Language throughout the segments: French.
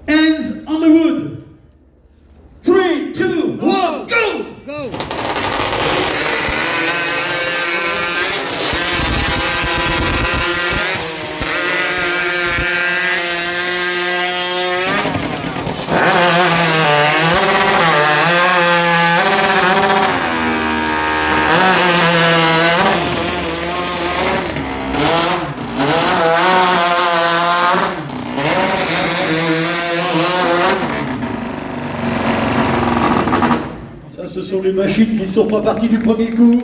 Hands on the wood. 3, 2, 1, go! Go! Ce sont les machines qui ne sont pas parties du premier coup,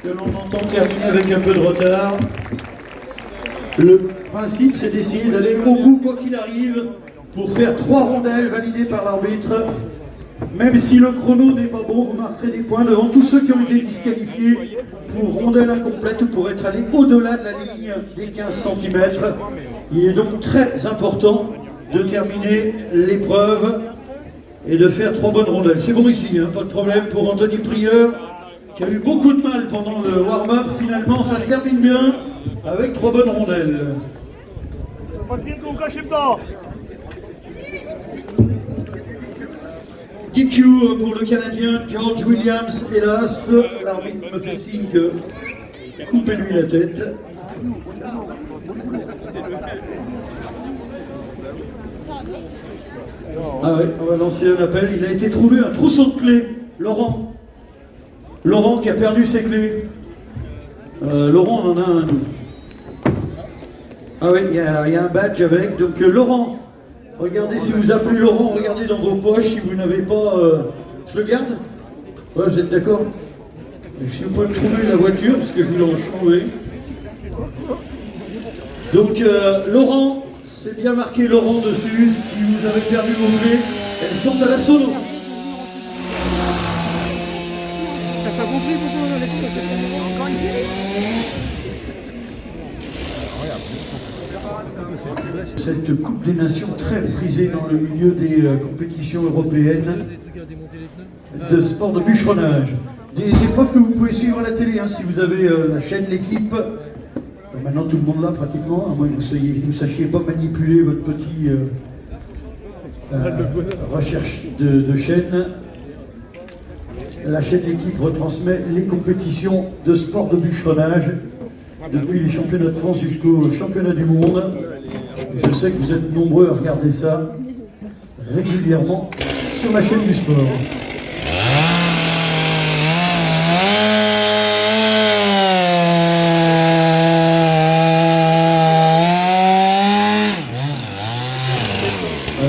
que l'on entend terminer avec un peu de retard. Le principe, c'est d'essayer d'aller au bout, quoi qu'il arrive, pour faire 3 rondelles validées par l'arbitre. Même si le chrono n'est pas bon, vous marquerez des points devant tous ceux qui ont été disqualifiés pour rondelle incomplète ou pour être allés au-delà de la ligne des 15 cm. Il est donc très important de terminer l'épreuve et de faire 3 bonnes rondelles. C'est bon ici, hein, pas de problème pour Anthony Prieur, qui a eu beaucoup de mal pendant le warm-up. Finalement, ça se termine bien avec 3 bonnes rondelles. DQ pour le Canadien George Williams, hélas, l'arbitre me fait signe que coupez-lui la tête. Ah oui, on va lancer un appel. Il a été trouvé un trousseau de clés. Laurent. Laurent qui a perdu ses clés. Laurent, on en a un, nous. Ah oui, il y a un badge avec. Donc Laurent, regardez si vous appelez Laurent, regardez dans vos poches si vous n'avez pas... Je le garde? Ouais, vous êtes d'accord? Si vous pouvez me trouver la voiture, parce que je voulais en changer. Donc Laurent, c'est bien marqué Laurent dessus. Si vous avez perdu vos clés, elles sont à la sono. T'as pas compris pourquoi on a laissé encore ici? Cette Coupe des Nations très prisée dans le milieu des compétitions européennes de sport de bûcheronnage. Des épreuves que vous pouvez suivre à la télé, hein, si vous avez la chaîne L'équipe. Maintenant tout le monde l'a pratiquement, à moins que vous ne sachiez pas manipuler votre petit recherche de chaîne. La chaîne L'équipe retransmet les compétitions de sport de bûcheronnage depuis les championnats de France jusqu'au championnat du monde. Je sais que vous êtes nombreux à regarder ça régulièrement sur la chaîne du sport.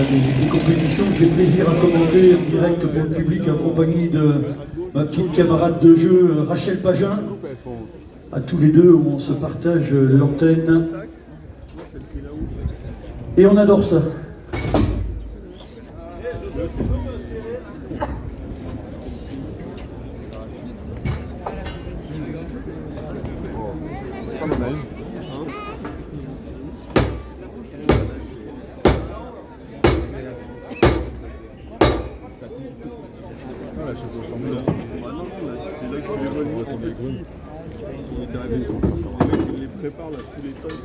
Des compétitions que j'ai plaisir à commenter en direct pour le public en compagnie de ma petite camarade de jeu Rachel Pagin. À tous les deux, on se partage l'antenne. Et on adore ça. Il les prépare là tous les temps.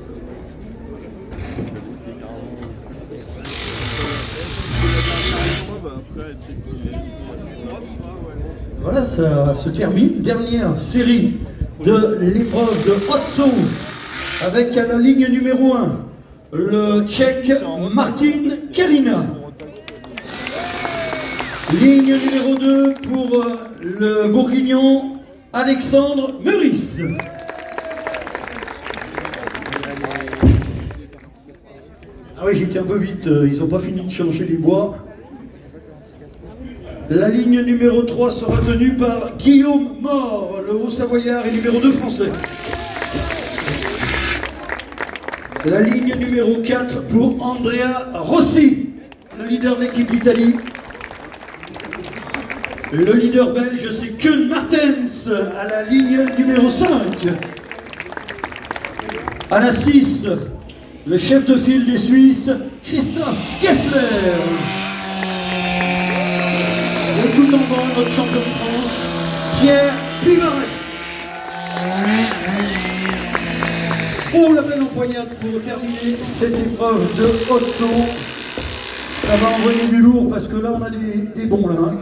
Voilà, ça se termine. Dernière série de l'épreuve de hot saut avec à la ligne numéro 1 le Tchèque Martin Kalina. Ligne numéro 2 pour le Bourguignon Alexandre Meurice. Ah oui, j'étais un peu vite, ils n'ont pas fini de changer les bois. La ligne numéro 3 sera tenue par Guillaume Mort, le Haut-Savoyard et numéro 2 français. La ligne numéro 4 pour Andrea Rossi, le leader de l'équipe d'Italie. Le leader belge, c'est Koen Martens à la ligne numéro 5. À la 6, le chef de file des Suisses, Christophe Kessler. Et tout en bas, notre champion de France, Pierre Pivaret. Pour la belle empoignade pour terminer cette épreuve de haute saut. Ça va envoyer du lourd parce que là on a des bons là. Hein.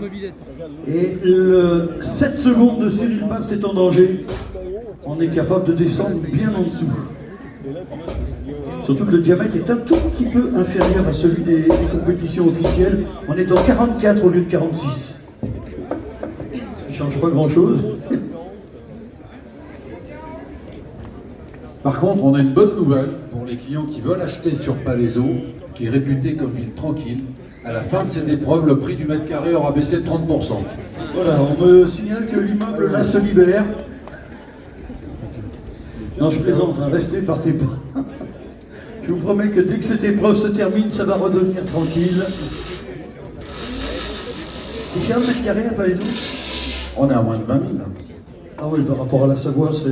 Et le 7 secondes de Cyril Paf c'est en danger. On est capable de descendre bien en dessous. Surtout que le diamètre est un tout petit peu inférieur à celui des compétitions officielles. On est en 44 au lieu de 46. Ça ne change pas grand chose. Par contre, on a une bonne nouvelle pour les clients qui veulent acheter sur Palaiseau, qui est réputé comme ville tranquille. À la fin de cette épreuve, le prix du mètre carré aura baissé de 30%. Voilà, on me signale que l'immeuble là se libère. Non, je plaisante, hein, restez, partez pas. Je vous promets que dès que cette épreuve se termine, ça va redevenir tranquille. C'est cher le mètre carré à Palaiseau? On est à moins de 20 000. Ah oui, par rapport à la Savoie, c'est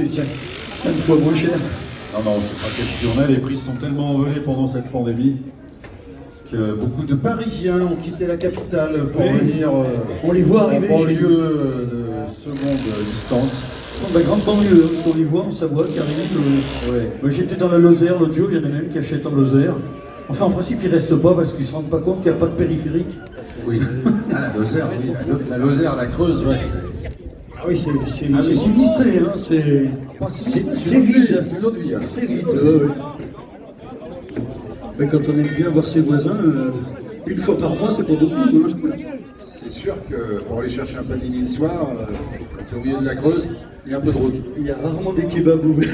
5 fois moins cher. Non, non, c'est pas question. Les prix sont tellement envolés pendant cette pandémie que beaucoup de Parisiens ont quitté la capitale pour venir on les voit arriver en chez banlieue de seconde distance. La grande banlieue, on les voit en Savoie qui arrivent. Ouais. J'étais dans la Lozère l'autre jour, il y en a même qui achètent en Lozère. Enfin, en principe, ils ne restent pas parce qu'ils ne se rendent pas compte qu'il n'y a pas de périphérique. Oui, ah, la Lozère, oui. La Lozère, la Creuse, ouais. Ah oui, c'est sinistré, hein. C'est vide. C'est notre vie. C'est vide. Mais quand on aime bien voir ses voisins, une fois par mois, c'est pas beaucoup. Hein. C'est sûr que pour aller chercher un panini le soir, quand c'est au milieu de la Creuse, il y a un peu de route. Il y a rarement des kebabs ouverts.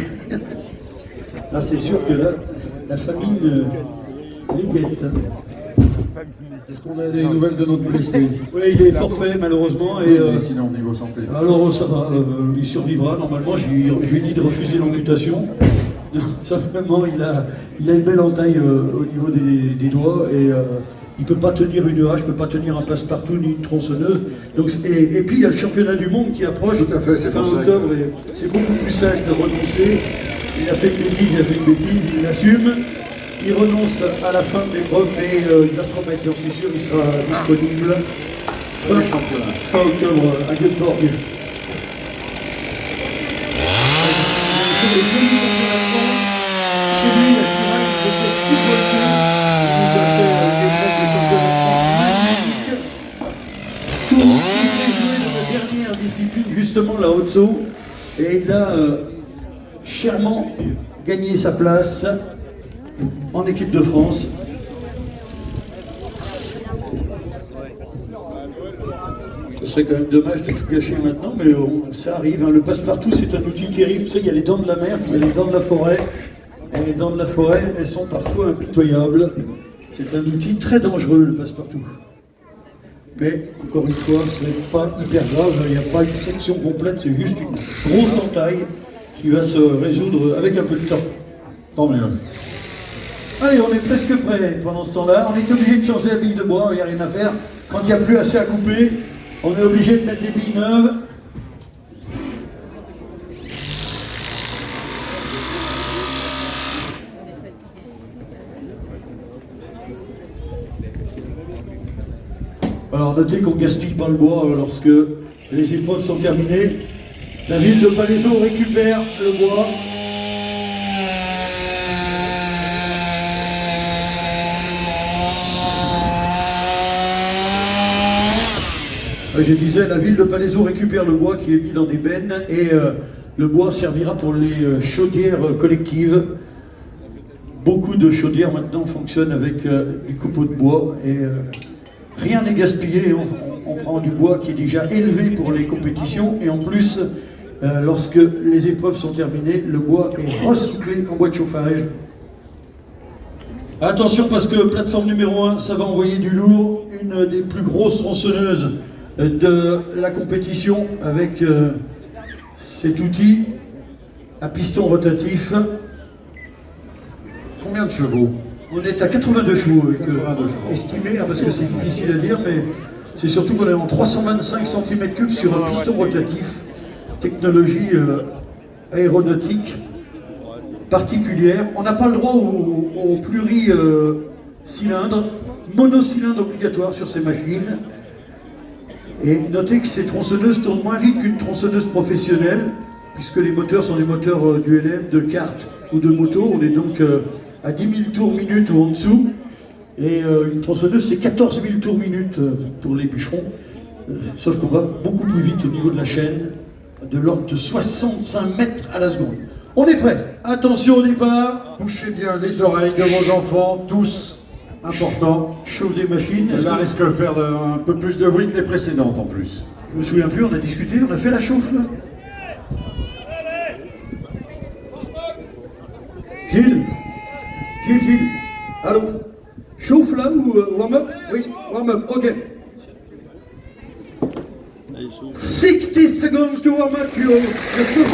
Là, c'est sûr que là, la famine les guette. Est-ce qu'on a des nouvelles de notre blessé? Oui, il est forfait malheureusement. Et, sinon, au niveau santé. Alors ça va, il survivra. Normalement, je lui ai dit de refuser l'amputation. Simplement, il a une belle entaille au niveau des doigts et il ne peut pas tenir une hache, il ne peut pas tenir un passe-partout ni une tronçonneuse. Donc, et puis il y a le championnat du monde qui approche. Tout à fait, c'est fin pour ça octobre. C'est beaucoup plus sage de renoncer. Il a fait une bêtise, il l'assume. Il renonce à la fin de l'épreuve, mais il va se remettre, j'en suis sûr, il sera disponible fin octobre à Göteborg. Chez lui, la finale, il était sous-volté. Il nous a fait l'épreuve de championnat magnifique. Tout il voulait jouer dans la dernière discipline, justement la haute saut. Et il a chèrement gagné sa place en équipe de France. Ce serait quand même dommage de tout gâcher maintenant, mais ça arrive. Hein. Le passe-partout, c'est un outil terrible. Tu sais, il y a les dents de la mer, il y a les dents de la forêt. Et les dents de la forêt, elles sont parfois impitoyables. C'est un outil très dangereux, le passe-partout. Mais, encore une fois, ce n'est pas hyper grave. Il n'y a pas une section complète, c'est juste une grosse entaille qui va se résoudre avec un peu de temps. Tant mieux. Allez, on est presque prêt pendant ce temps-là. On est obligé de changer la bille de bois, il n'y a rien à faire. Quand il n'y a plus assez à couper, on est obligé de mettre des billes neuves. Alors notez qu'on ne gaspille pas le bois lorsque les épreuves sont terminées. La ville de Palaiseau récupère le bois. Je disais, la ville de Palaiseau récupère le bois qui est mis dans des bennes et le bois servira pour les chaudières collectives. Beaucoup de chaudières maintenant fonctionnent avec des copeaux de bois et rien n'est gaspillé. On prend du bois qui est déjà élevé pour les compétitions et en plus, lorsque les épreuves sont terminées, le bois est recyclé en bois de chauffage. Attention parce que plateforme numéro 1, ça va envoyer du lourd, une des plus grosses tronçonneuses de la compétition avec cet outil à piston rotatif. Combien de chevaux? On est à 82 chevaux, 82 chevaux. estimé, hein, parce que c'est difficile à dire, mais c'est surtout qu'on est en 325 cm3 sur un piston rotatif, technologie aéronautique particulière. On n'a pas le droit au pluri-cylindre, monocylindre obligatoire sur ces machines. Et notez que ces tronçonneuses tournent moins vite qu'une tronçonneuse professionnelle, puisque les moteurs sont des moteurs du LM, de kart ou de moto. On est donc à 10 000 tours minute ou en dessous. Et une tronçonneuse, c'est 14 000 tours minute pour les bûcherons. Sauf qu'on va beaucoup plus vite au niveau de la chaîne, de l'ordre de 65 mètres à la seconde. On est prêt. Attention au départ. Bouchez bien les oreilles de vos enfants, tous. Important. Chauffe des machines. Celle-là risque de faire un peu plus de bruit que les précédentes en plus. Je me souviens plus, on a discuté, on a fait la chauffe là. Gilles, allô. Chauffe là ou warm-up? Oui, warm-up, ok. 60 seconds to warm up your foot.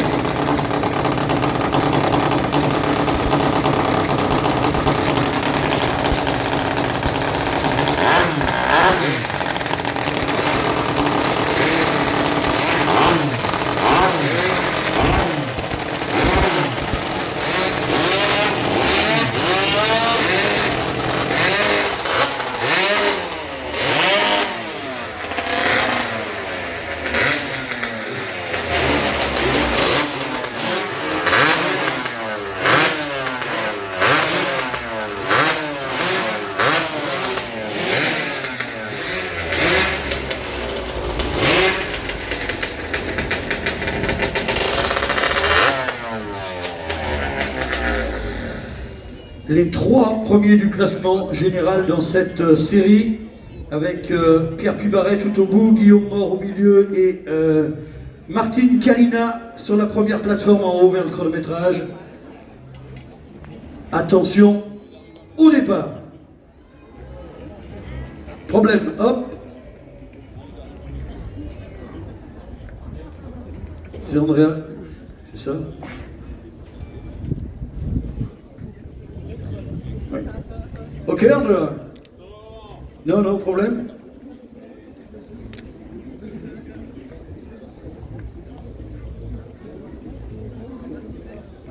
Les 3 premiers du classement général dans cette série, avec Pierre Pubaret tout au bout, Guillaume Mort au milieu et Martine Kalina sur la première plateforme en haut vers le chronométrage. Attention, au départ. Problème, hop. C'est Andrea, c'est ça? Ok, Andrea? Non, problème?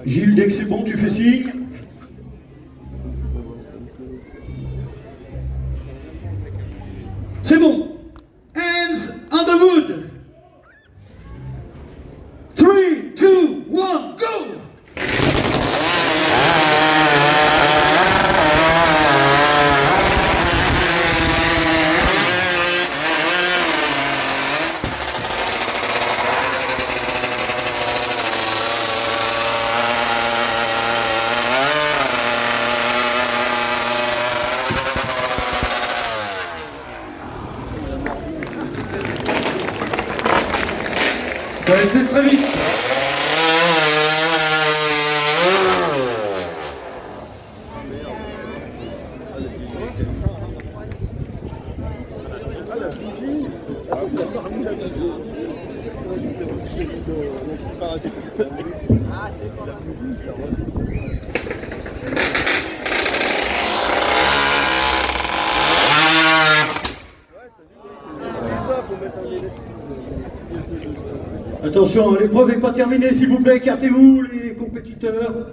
Gilles, dès que c'est bon, tu fais signe. C'est bon. Hands on the wood. 3, 2, 1, go! Ça a été très vite. Attention, l'épreuve n'est pas terminée, s'il vous plaît, écartez-vous les compétiteurs.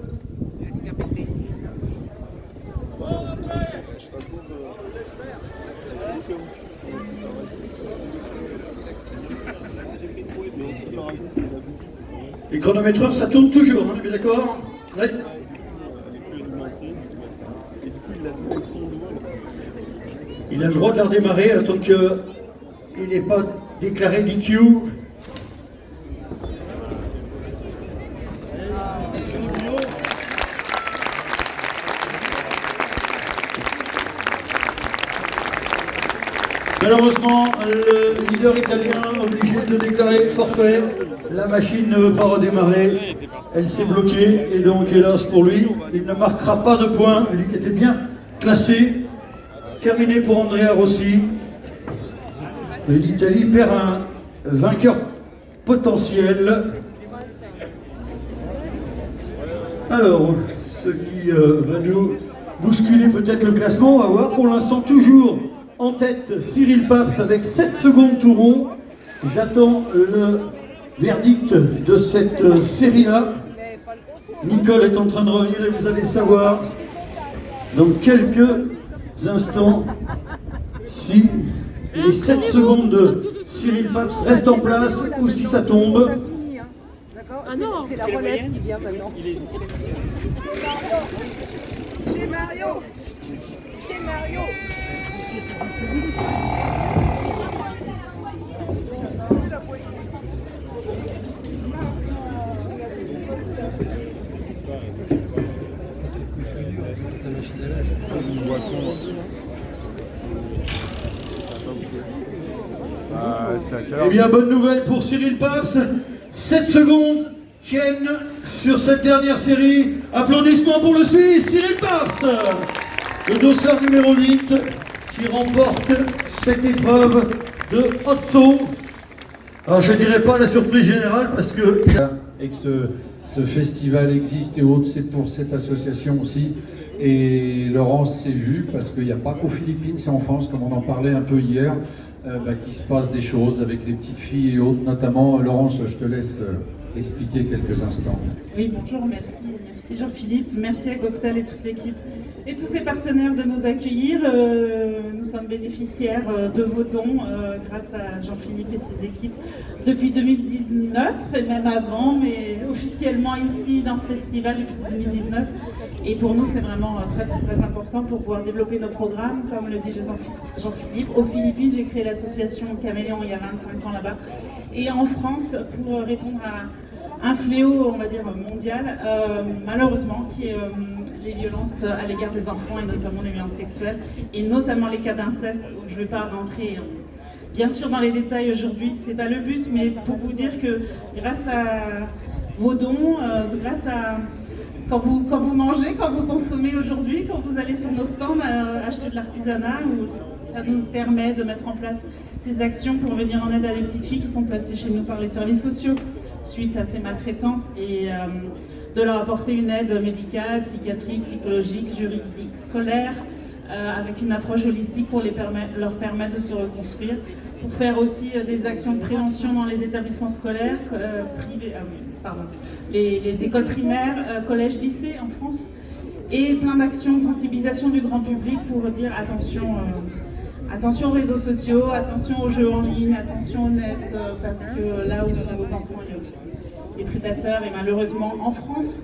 Les chronométreurs, ça tourne toujours, on est bien d'accord? Oui. Il a le droit de la redémarrer tant qu'il n'est pas déclaré DQ. Malheureusement, le leader italien obligé de déclarer forfait. La machine ne veut pas redémarrer. Elle s'est bloquée et donc, hélas pour lui, il ne marquera pas de points. Lui qui était bien classé. Terminé pour Andrea Rossi. L'Italie perd un vainqueur potentiel. Alors, ce qui va nous bousculer peut-être le classement, on va voir. Pour l'instant, toujours en tête, Cyril Pabst avec 7 secondes tout rond. J'attends le verdict de cette série-là. Nicole est en train de revenir et vous allez savoir dans quelques instants si les 7 secondes de Cyril Pabst restent en place ou si ça tombe. Ah non, c'est la relève qui vient maintenant. Chez Mario. Chez Mario. Une boisson. C'est à quelle heure? Eh bien, bonne nouvelle pour Cyril Paps. 7 secondes tiennent sur cette dernière série. Applaudissements pour le Suisse, Cyril Paps, le dossard numéro 8 qui remporte cette épreuve de haute saut. Alors, je ne dirais pas la surprise générale parce que... Et que ce festival existe et autres, c'est pour cette association aussi. Et Laurence s'est vue, parce qu'il n'y a pas qu'aux Philippines, c'est en France, comme on en parlait un peu hier, qu'il se passe des choses avec les petites filles et autres, notamment. Laurence, je te laisse expliquer quelques instants. Oui, bonjour, merci. Merci Jean-Philippe, merci à Cocktail et toute l'équipe et tous ses partenaires de nous accueillir. Nous sommes bénéficiaires de vos dons grâce à Jean-Philippe et ses équipes depuis 2019 et même avant, mais officiellement ici dans ce festival depuis 2019. Et pour nous, c'est vraiment très, très, très important pour pouvoir développer nos programmes, comme le dit Jean-Philippe. Aux Philippines, j'ai créé l'association Caméléon il y a 25 ans là-bas. Et en France, pour répondre à un fléau, on va dire, mondial, malheureusement, qui est les violences à l'égard des enfants, et notamment les violences sexuelles, et notamment les cas d'inceste. Je ne vais pas rentrer bien sûr dans les détails aujourd'hui, ce n'est pas le but, mais pour vous dire que grâce à vos dons, grâce à... Quand vous mangez, quand vous consommez aujourd'hui, quand vous allez sur nos stands acheter de l'artisanat, ça nous permet de mettre en place ces actions pour venir en aide à des petites filles qui sont placées chez nous par les services sociaux suite à ces maltraitances et de leur apporter une aide médicale, psychiatrique, psychologique, juridique, scolaire, avec une approche holistique pour leur permettre de se reconstruire, pour faire aussi des actions de prévention dans les établissements scolaires privés, les écoles primaires, collèges, lycées en France, et plein d'actions de sensibilisation du grand public pour dire attention, attention aux réseaux sociaux, attention aux jeux en ligne, attention au net, parce que là où sont vos enfants, il y a aussi des prédateurs, et malheureusement en France,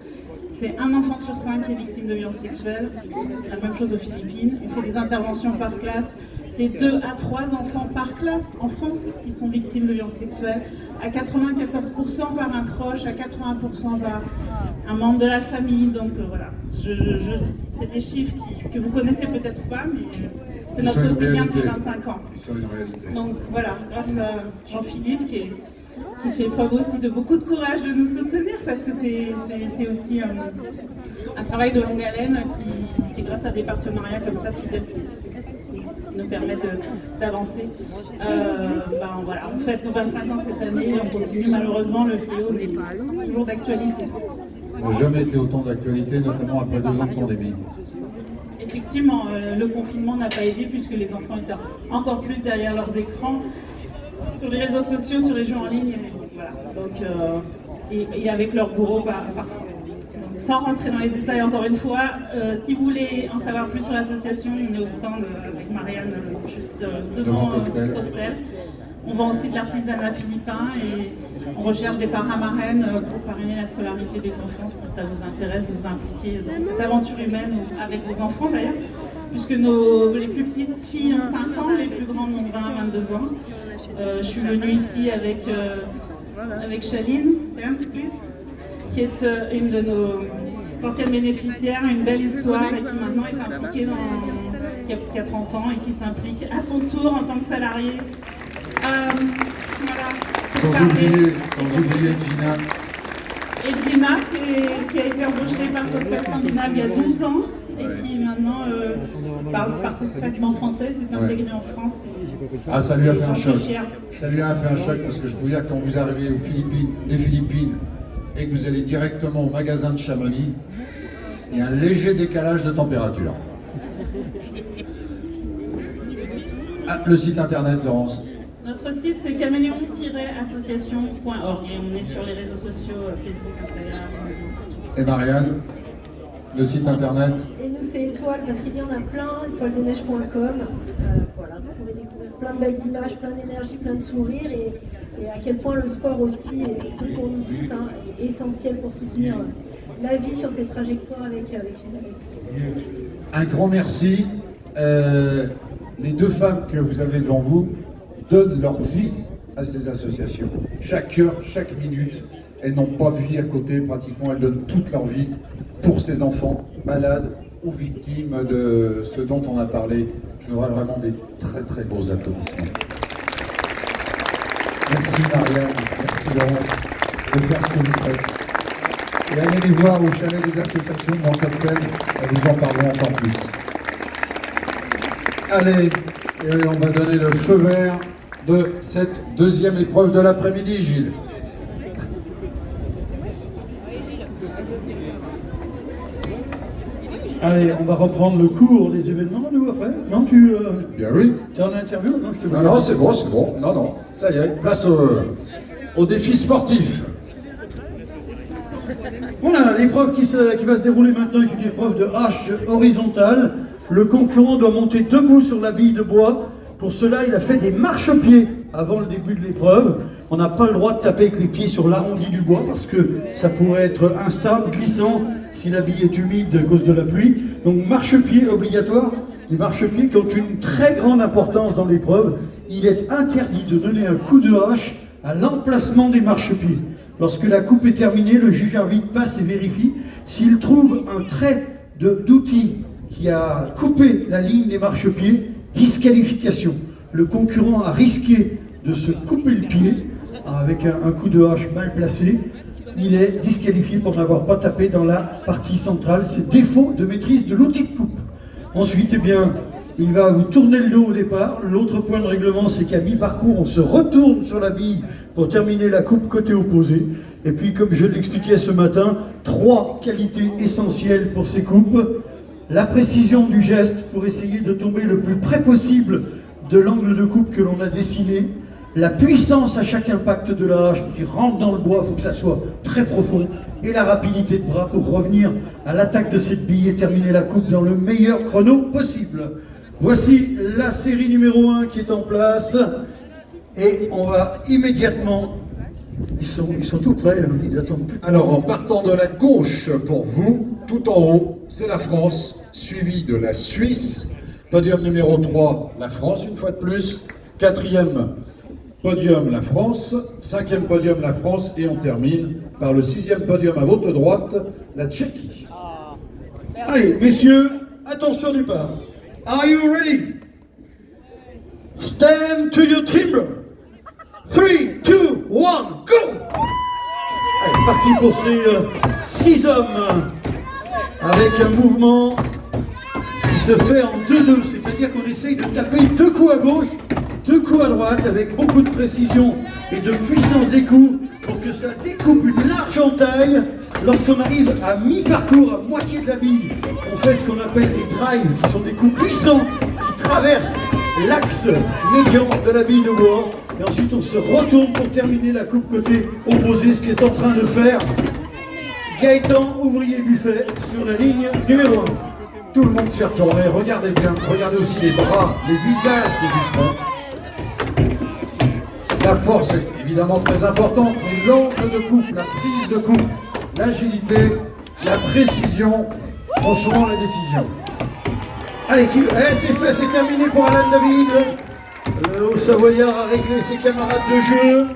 c'est 1 enfant sur 5 qui est victime de violences sexuelles. La même chose aux Philippines. On fait des interventions par classe. C'est 2 à 3 enfants par classe en France qui sont victimes de violences sexuelles. À 94% par un proche, à 80% par un membre de la famille. Donc voilà, c'est des chiffres que vous connaissez peut-être pas, mais c'est notre quotidien depuis 25 ans. Donc voilà, grâce à Jean-Philippe qui fait preuve aussi de beaucoup de courage de nous soutenir, parce que c'est aussi un travail de longue haleine c'est grâce à des partenariats comme ça qui nous permettent d'avancer. Voilà, on fête nos 25 ans cette année et on continue. Malheureusement, le fléau n'est pas toujours d'actualité. Il n'a jamais été autant d'actualité, notamment après 2 ans de pandémie. Effectivement, le confinement n'a pas aidé puisque les enfants étaient encore plus derrière leurs écrans, sur les réseaux sociaux, sur les jeux en ligne, voilà. Donc, et avec leur bourreau parfois. Donc, sans rentrer dans les détails encore une fois, si vous voulez en savoir plus sur l'association, on est au stand avec Marianne juste devant Cocktail. On vend aussi de l'artisanat philippin et on recherche des parrains-marraines pour parrainer la scolarité des enfants si ça vous intéresse de vous impliquer dans cette aventure humaine avec vos enfants d'ailleurs. Puisque les plus petites filles ont 5 ans, les plus grandes ont 20-22 ans. Je suis venue ici avec Chaline, qui est une de nos anciennes bénéficiaires, une belle histoire et qui maintenant est impliquée qui a 30 ans et qui s'implique à son tour en tant que salariée. Voilà. Sans oublier Gina. Et Gina qui a été embauchée par Cocktail Scandinave il y a 12 ans. Et qui maintenant parle parfaitement français, s'est intégré en France. Ah, ça lui a fait un choc. Ça lui a fait un choc parce que je peux vous dire, quand vous arrivez des Philippines et que vous allez directement au magasin de Chamonix, il y a un léger décalage de température. Ah, le site internet, Laurence. Notre site c'est caméléon-association.org et on est sur les réseaux sociaux, Facebook, Instagram. Et Marianne, le site internet. Et nous c'est Étoile, parce qu'il y en a plein, étoiledesneiges.com. Voilà, vous pouvez découvrir plein de belles images, plein d'énergie, plein de sourires et à quel point le sport aussi est pour nous tous essentiel pour soutenir la vie sur ces trajectoires avec Finality. Un grand merci. Les deux femmes que vous avez devant vous donnent leur vie à ces associations. Chaque heure, chaque minute, elles n'ont pas de vie à côté, pratiquement elles donnent toute leur vie pour ces enfants malades ou victimes de ce dont on a parlé. Je voudrais vraiment des très très beaux applaudissements. Merci Marianne, merci Laurence de faire ce que vous faites. Et allez les voir au chalet des associations dans Cocktail, elles vous en parleront encore plus. Allez, et on va donner le feu vert de cette deuxième épreuve de l'après-midi, Gilles. Allez, on va reprendre le cours des événements, nous, après. Non, tu Bien oui. es en interview? Non, je te vois. Non, c'est bon, c'est bon. Non, ça y est, place au défi sportif. Voilà, l'épreuve qui va se dérouler maintenant est une épreuve de hache horizontale. Le concurrent doit monter debout sur la bille de bois. Pour cela, il a fait des marchepieds avant le début de l'épreuve. On n'a pas le droit de taper avec les pieds sur l'arrondi du bois parce que ça pourrait être instable, glissant si la bille est humide à cause de la pluie. Donc marchepied obligatoire, des marchepieds qui ont une très grande importance dans l'épreuve. Il est interdit de donner un coup de hache à l'emplacement des marchepieds. Lorsque la coupe est terminée, le juge arbitre passe et vérifie. S'il trouve un trait d'outil qui a coupé la ligne des marchepieds, disqualification. Le concurrent a risqué de se couper le pied avec un coup de hache mal placé. Il est disqualifié pour n'avoir pas tapé dans la partie centrale. C'est défaut de maîtrise de l'outil de coupe. Ensuite, eh bien, il va vous tourner le dos au départ. L'autre point de règlement, c'est qu'à mi-parcours, on se retourne sur la bille pour terminer la coupe côté opposé. Et puis, comme je l'expliquais ce matin, 3 qualités essentielles pour ces coupes. La précision du geste pour essayer de tomber le plus près possible de l'angle de coupe que l'on a dessiné. La puissance à chaque impact de la hache qui rentre dans le bois, il faut que ça soit très profond. Et la rapidité de bras pour revenir à l'attaque de cette bille et terminer la coupe dans le meilleur chrono possible. Voici la série numéro 1 qui est en place. Et on va immédiatement... Ils sont tout prêts, hein, ils attendent plus. Alors, en partant de la gauche pour vous, tout en haut, c'est la France, suivie de la Suisse. Podium numéro 3, la France, une fois de plus. 4e podium, la France. 5e podium, la France. Et on termine par le 6e podium à votre droite, la Tchéquie. Allez, messieurs, attention au départ. Are you ready? Stand to your timber. 3, 2, 1, go! Allez, parti pour ces 6 hommes avec un mouvement qui se fait en 2-2, c'est-à-dire qu'on essaye de taper 2 coups à gauche, 2 coups à droite avec beaucoup de précision et de puissance des coups pour que ça découpe une large entaille. Lorsqu'on arrive à mi-parcours, à moitié de la bille, on fait ce qu'on appelle les drives, qui sont des coups puissants qui traversent l'axe médian de la bille de bois. Et ensuite on se retourne pour terminer la coupe côté opposé, ce qui est en train de faire Gaëtan Ouvrier Buffet sur la ligne numéro 1. Tout le monde s'est retourné, regardez bien, regardez aussi les bras, les visages des bûcherons. La force est évidemment très importante, mais l'angle de coupe, la prise de coupe, l'agilité, la précision font souvent la décision. Allez, c'est fait, c'est terminé pour Alan David. Le Haut-Savoyard a réglé ses camarades de jeu.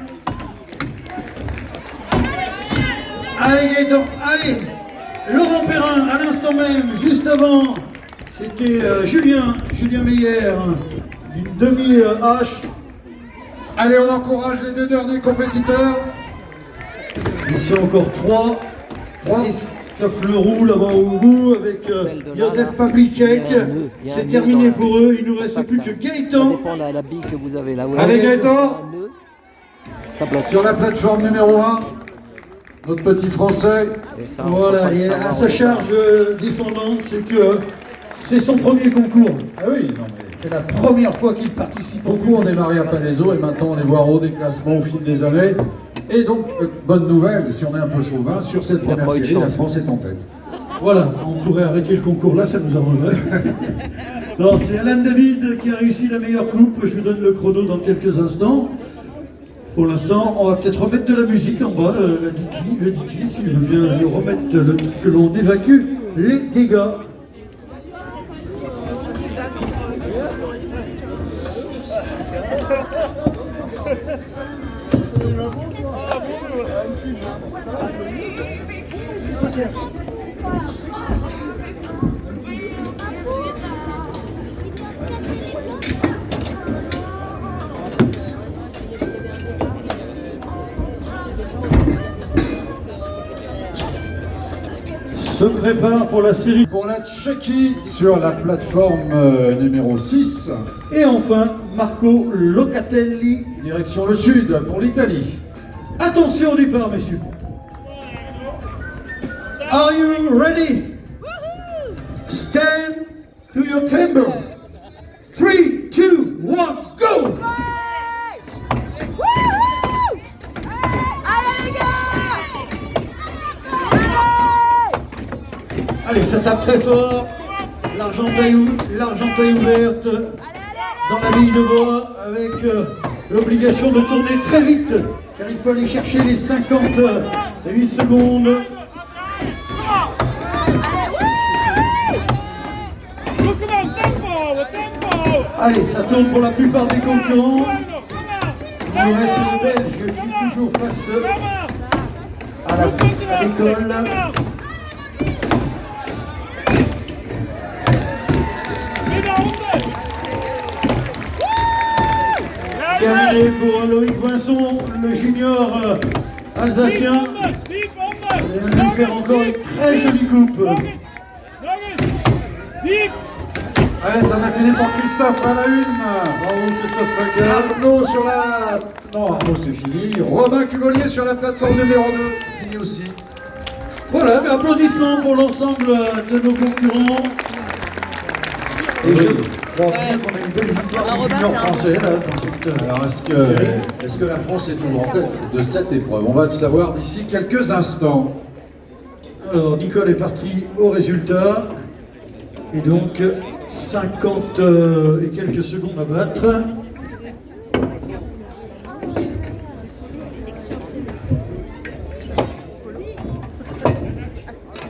Allez Gaëtan, allez. Laurent Perrin, à l'instant même, juste avant, c'était Julien Meyer, une demi-hache. Allez, on encourage les 2 derniers compétiteurs. Ils sont encore 3. Christophe Leroux, là-bas au bout, avec Joseph Pavlicek. C'est terminé pour eux. Il nous reste plus que Gaëtan. Ça dépend de la bille que vous avez là. Allez Gaëtan, Ça bloque. sur la plateforme numéro 1, notre petit français. Voilà, et à sa charge défendante, c'est que c'est son premier concours. Ah oui, non mais... C'est la première fois qu'il participe au Beaucoup ont démarré à Palaiso et maintenant on les voit en haut des classements au fil des années. Et donc, bonne nouvelle, si on est un peu chauvin, sur cette première série, la France est en tête. Voilà, on pourrait arrêter le concours là, ça nous arrangerait. Non, c'est Alan David qui a réussi la meilleure coupe. Je vous donne le chrono dans quelques instants. Pour l'instant, on va peut-être remettre de la musique en bas, le DJ, s'il veut bien nous remettre le truc que l'on évacue les dégâts. Se prépare pour la série. Pour la Tchéquie sur la plateforme numéro 6. Et enfin, Marco Locatelli. Direction le sud pour l'Italie. Attention au départ, messieurs. Are you ready? Stand to your timber. 3, 2, 1, go! Allez, ça tape très fort. L'Argentaille ouverte dans la ligne de bois avec l'obligation de tourner très vite car il faut aller chercher les 58 secondes. Allez, ça tourne pour la plupart des concurrents. Il nous reste le Belge qui est toujours face à l'école. Terminé pour Loïc Vincent, le junior alsacien. Il va nous faire encore une très jolie coupe. Allez, ça va finir pour Christophe à la une. Bravo Christophe Falca. Arnaud sur la... Non, Arnaud c'est fini. Romain Cuvelier sur la plateforme numéro 2. Fini aussi. Voilà, mais applaudissements pour l'ensemble de nos concurrents. Et je crois bien qu'on a une belle victoire du junior français là, dans cette Alors est-ce que la France est toujours en tête de cette épreuve? On va le savoir d'ici quelques instants. Alors Nicole est partie au résultat. Et donc 50 et quelques secondes à battre.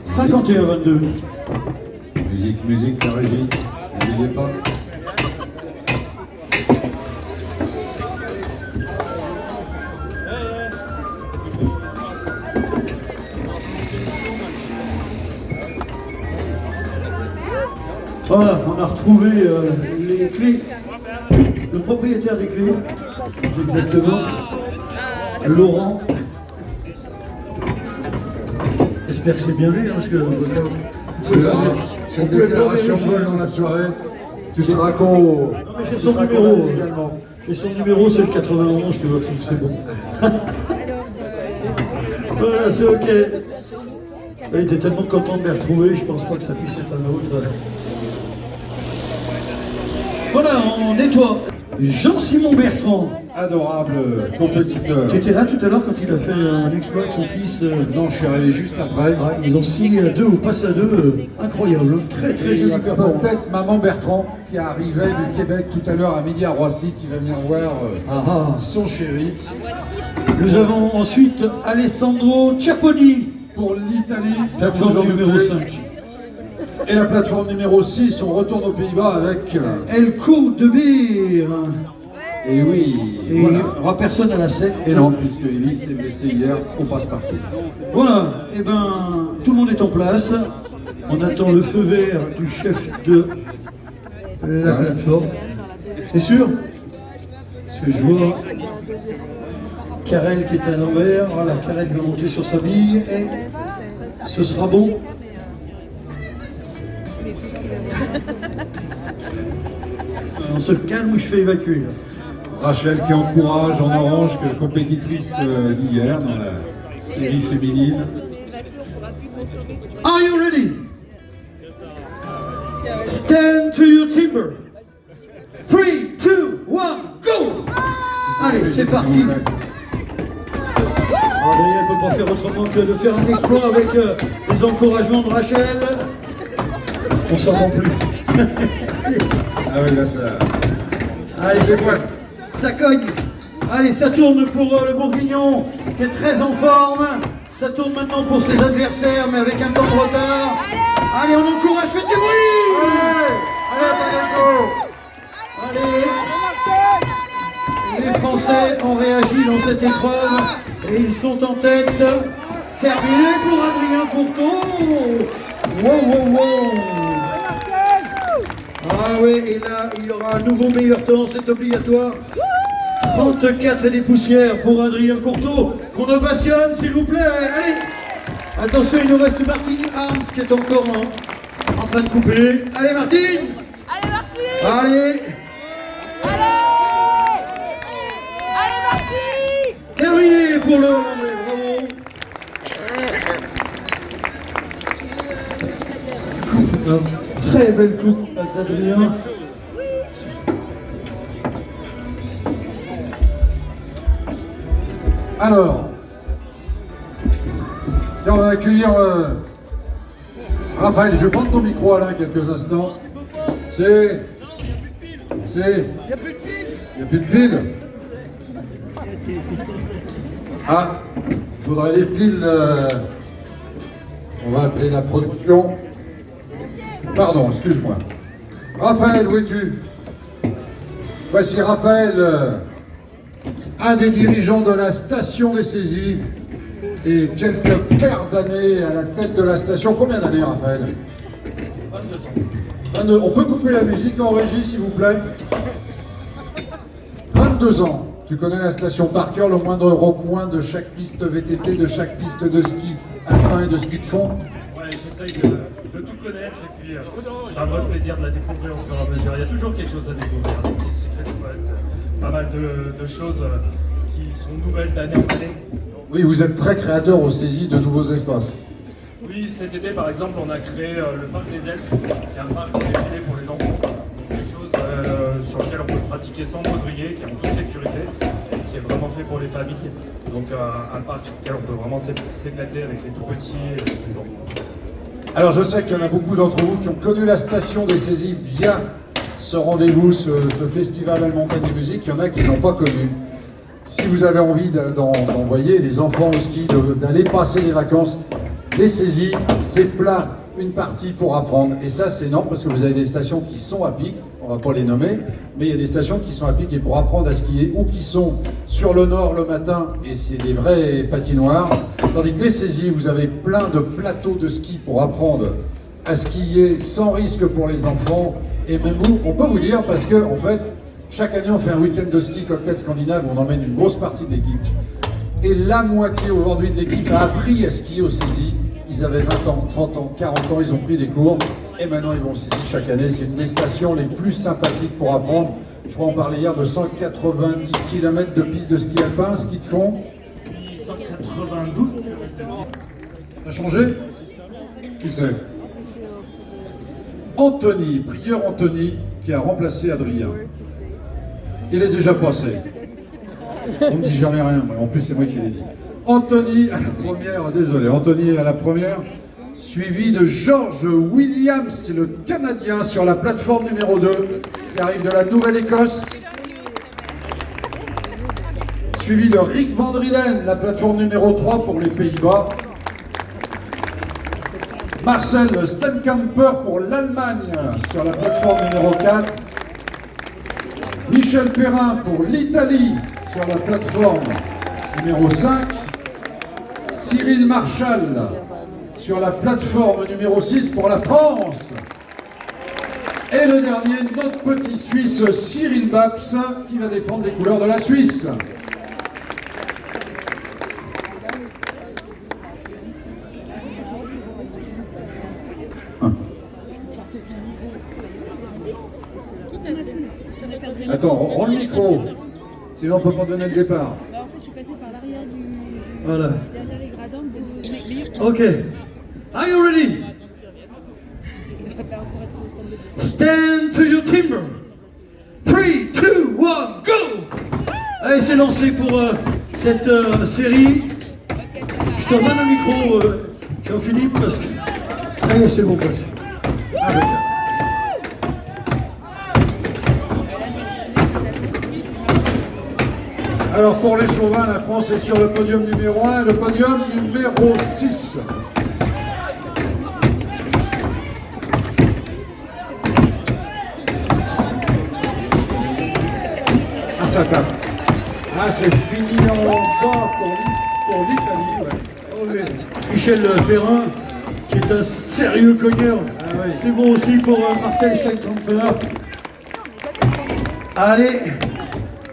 « 51-22. » Musique, la régie, n'oubliez pas. Voilà, on a retrouvé les clés, le propriétaire des clés, exactement, Laurent. J'espère que c'est bien lui, hein, parce que... C'est une déclaration folle dans la soirée. Tu seras qu'au... Non mais j'ai son numéro, j'ai son numéro, c'est le 91, tu vois, donc c'est bon. Voilà, c'est ok. Il était tellement content de les retrouver, je pense pas que ça puisse être un autre. Voilà, on nettoie. Jean-Simon Bertrand. Adorable compétiteur. Tu étais là tout à l'heure quand il a fait un exploit avec son fils. Non, je suis arrivé juste après. Ils ont signé à deux ou passe à deux. Incroyable. Très très joli performance. Peut-être maman Bertrand qui arrivait du Québec tout à l'heure à midi à Roissy qui va venir voir son chéri. Nous avons ensuite Alessandro Ciapponi pour l'Italie. Plateforme numéro 5. Et la plateforme numéro 6, on retourne aux Pays-Bas avec Elko de Bir. Et oui, et voilà. Il n'y aura personne à la 7. Et non, puisque Elie s'est blessé hier, on passe partout. Voilà, et ben tout le monde est en place. On attend le feu vert du chef de la plateforme. C'est sûr? Parce que je vois Karel qui est à l'envers. Voilà, Karel va monter sur sa bille et ce sera bon. On se calme ou je fais évacuer là. Rachel qui encourage en orange, compétitrice d'hier dans la série féminine. Are you ready? Stand to your timber. 3, 2, 1, go! Allez, c'est parti. Adrien ne peut pas faire autrement que de faire un exploit avec les encouragements de Rachel. On s'entend plus. Ah oui, là ça... Allez, c'est quoi? Ça cogne. Allez, ça tourne pour le Bourguignon qui est très en forme. Ça tourne maintenant pour ses adversaires, mais avec un temps de retard. Allez, on encourage, faites du bruit. Allez, les Français ont réagi dans cette épreuve et ils sont en tête. Terminé pour Adrien Courteau. Wow. Ah oui, et là, il y aura un nouveau meilleur temps, c'est obligatoire. 34 et des poussières pour Adrien Courteau, qu'on ovationne s'il vous plaît. Allez, attention, il nous reste Martine Arms qui est encore en train de couper. Allez Martine. Allez Martine. Allez. Allez Martine. Terminé pour le Hollandais, bravo. Très belle coupe d'Adrien. Alors, on va accueillir Raphaël. Je vais prendre ton micro, Alain, quelques instants. Il n'y a plus de pile. Il n'y a plus de pile. Ah, il faudrait des piles. On va appeler la production. Pardon, excuse-moi. Raphaël, où es-tu? Voici Raphaël, un des dirigeants de la station des saisies et quelques paires d'années à la tête de la station. Combien d'années, Raphaël? 22 ans. On peut couper la musique en régie, s'il vous plaît? 22 ans. Tu connais la station par cœur, le moindre recoin de chaque piste VTT, de chaque piste de ski alpin et de ski de fond? Ouais, j'essaye de tout connaître et puis c'est un vrai plaisir de la découvrir au fur et à mesure. Il y a toujours quelque chose à découvrir. Des petits secrets spots, pas mal de choses qui sont nouvelles d'année en année. Oui, vous êtes très créateur aux saisies de nouveaux espaces. Oui, cet été par exemple, on a créé le parc des Elfes, qui est un parc défilé pour les enfants. Quelque chose sur lequel on peut pratiquer sans baudrier, qui est en toute sécurité, et qui est vraiment fait pour les familles. Donc un parc sur lequel on peut vraiment s'éclater avec les tout petits et les plus grands. Alors je sais qu'il y en a beaucoup d'entre vous qui ont connu la station des saisies via ce rendez-vous, ce festival Montagne Musique. Il y en a qui ne l'ont pas connu. Si vous avez envie d'envoyer des enfants au ski, d'aller passer les vacances, les saisies, c'est plein, une partie pour apprendre. Et ça, c'est énorme parce que vous avez des stations qui sont à pic, on ne va pas les nommer, mais il y a des stations qui sont à pic et pour apprendre à skier ou qui sont sur le nord le matin et c'est des vrais patinoires. Tandis que les saisies, vous avez plein de plateaux de ski pour apprendre à skier sans risque pour les enfants. Et même vous, on peut vous dire, parce que en fait, chaque année on fait un week-end de ski cocktail scandinave où on emmène une grosse partie de l'équipe. Et la moitié aujourd'hui de l'équipe a appris à skier aux saisies. Ils avaient 20 ans, 30 ans, 40 ans, ils ont pris des cours et maintenant ils vont aux saisies chaque année. C'est une des stations les plus sympathiques pour apprendre. Je crois qu'on parlait hier de 190 km de piste de ski alpin, ski de fond. 192 km. Ça a changé? Qui c'est? Anthony, prieur Anthony, qui a remplacé Adrien. Il est déjà passé. On ne dit jamais rien, en plus c'est moi qui l'ai dit. Anthony à la première, désolé, Anthony à la première, suivi de George Williams, le Canadien, sur la plateforme numéro 2, qui arrive de la Nouvelle-Écosse. Suivi de Rick Van Drielen, la plateforme numéro 3 pour les Pays-Bas. Marcel Stenkamper pour l'Allemagne sur la plateforme numéro 4. Michel Perrin pour l'Italie sur la plateforme numéro 5. Cyril Marchal sur la plateforme numéro 6 pour la France. Et le dernier, notre petit Suisse Cyril Baps qui va défendre les couleurs de la Suisse. Attends, rends le micro, sinon on ne peut pas donner le départ. Bah, en fait, je suis passée par l'arrière du... Voilà. derrière les gradins de... meilleur... Ok. Are you ready? Il doit pas encore être au centre de... Stand to your timber. 3, 2, 1, go! Allez, c'est lancé pour cette série. Je te redonne le micro, Jean-Philippe, parce que ça y est, c'est bon, passe. Alors pour les chauvins, la France est sur le podium numéro 1 et le podium numéro 6. Ah, ça tape. Ah, c'est fini en bas pour l'Italie. Ouais. Oh, oui. Michel Ferrin, qui est un sérieux cogneur. C'est bon aussi pour Marcel Scheinkampfer. Allez,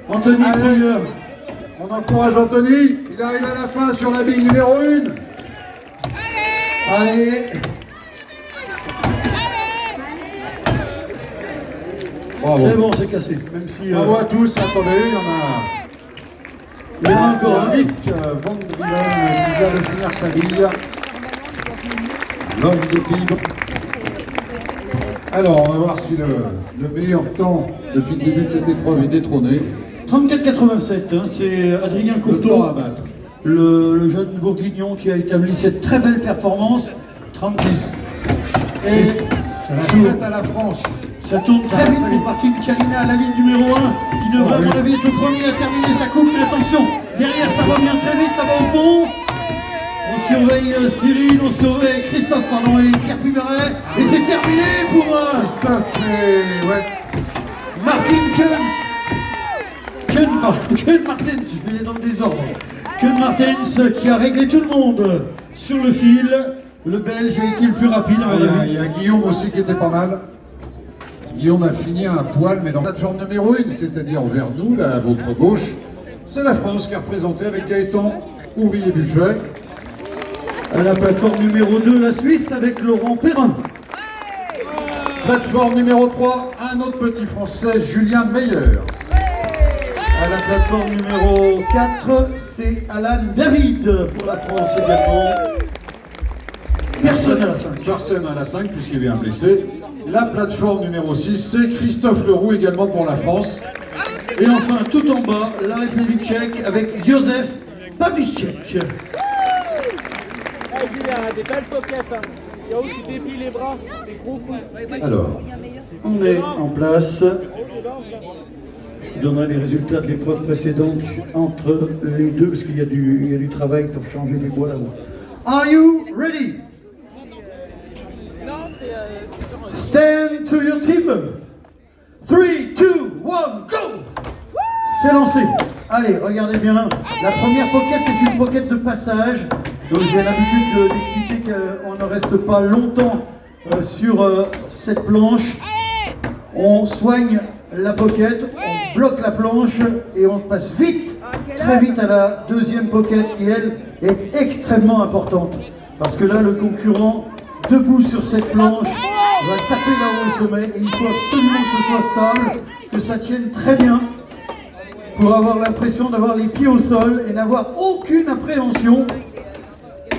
Anthony Krüger. On encourage Anthony. Il arrive à la fin sur la bille numéro 1. Allez. Bravo. C'est bon, c'est cassé. Même si. Bravo à tous. Attendez, il y en a encore un. Nick Van de Wielen qui vient de finir sa bille. L'homme des tigres. Alors, on va voir si le meilleur temps depuis le début de cette épreuve est détrôné. 34,87, hein, c'est Adrien Le Courtois, temps à battre. le jeune bourguignon qui a établi cette très belle performance. 36. Et La fête à la France. ça tourne très vite pour Martin Kalina à la ligne numéro 1, qui devrait à mon avis être le premier à terminer sa coupe. Mais attention, derrière ça revient très vite là-bas au fond. On surveille Cyril, on surveille Christophe, pardon, et Pierre Pumaret. Et c'est terminé pour Christophe et ouais. Martin Kuhn Martens, je vais aller dans le désordre. Kuhn Martens qui a réglé tout le monde sur le fil. Le Belge a été le plus rapide. Il y a Guillaume aussi qui était pas mal. Guillaume a fini à un poil, mais dans la plateforme numéro 1, c'est-à-dire vers nous, là, à votre gauche, c'est la France qui est représentée avec Gaëtan Ouvrier-Buffet. À la plateforme numéro 2, la Suisse avec Laurent Perrin. Plateforme numéro 3, un autre petit Français, Julien Meyer. À la plateforme numéro 4, c'est Alan David pour la France également. Personne à la 5. Personne à la 5 puisqu'il est un blessé. La plateforme numéro 6, c'est Christophe Leroux également pour la France. Et enfin, tout en bas, la République tchèque avec Josef Pavliček. Julien, des belles pockets. Hein. Il y a où tu déplies les bras, des gros coups. Alors, On est en place. Je donnerai les résultats de l'épreuve précédente entre les deux, parce qu'il y a du travail pour changer les bois là-haut. Are you ready? Stand to your team. 3, 2, 1, go! C'est lancé. Allez, regardez bien. La première pocket, c'est une pocket de passage. Donc j'ai l'habitude d'expliquer qu'on ne reste pas longtemps sur cette planche. On soigne la pocket, on bloque la planche et on passe vite, très vite à la deuxième pocket qui, elle, est extrêmement importante. Parce que là, le concurrent, debout sur cette planche, va taper là-haut au sommet et il faut absolument que ce soit stable, que ça tienne très bien pour avoir l'impression d'avoir les pieds au sol et n'avoir aucune appréhension.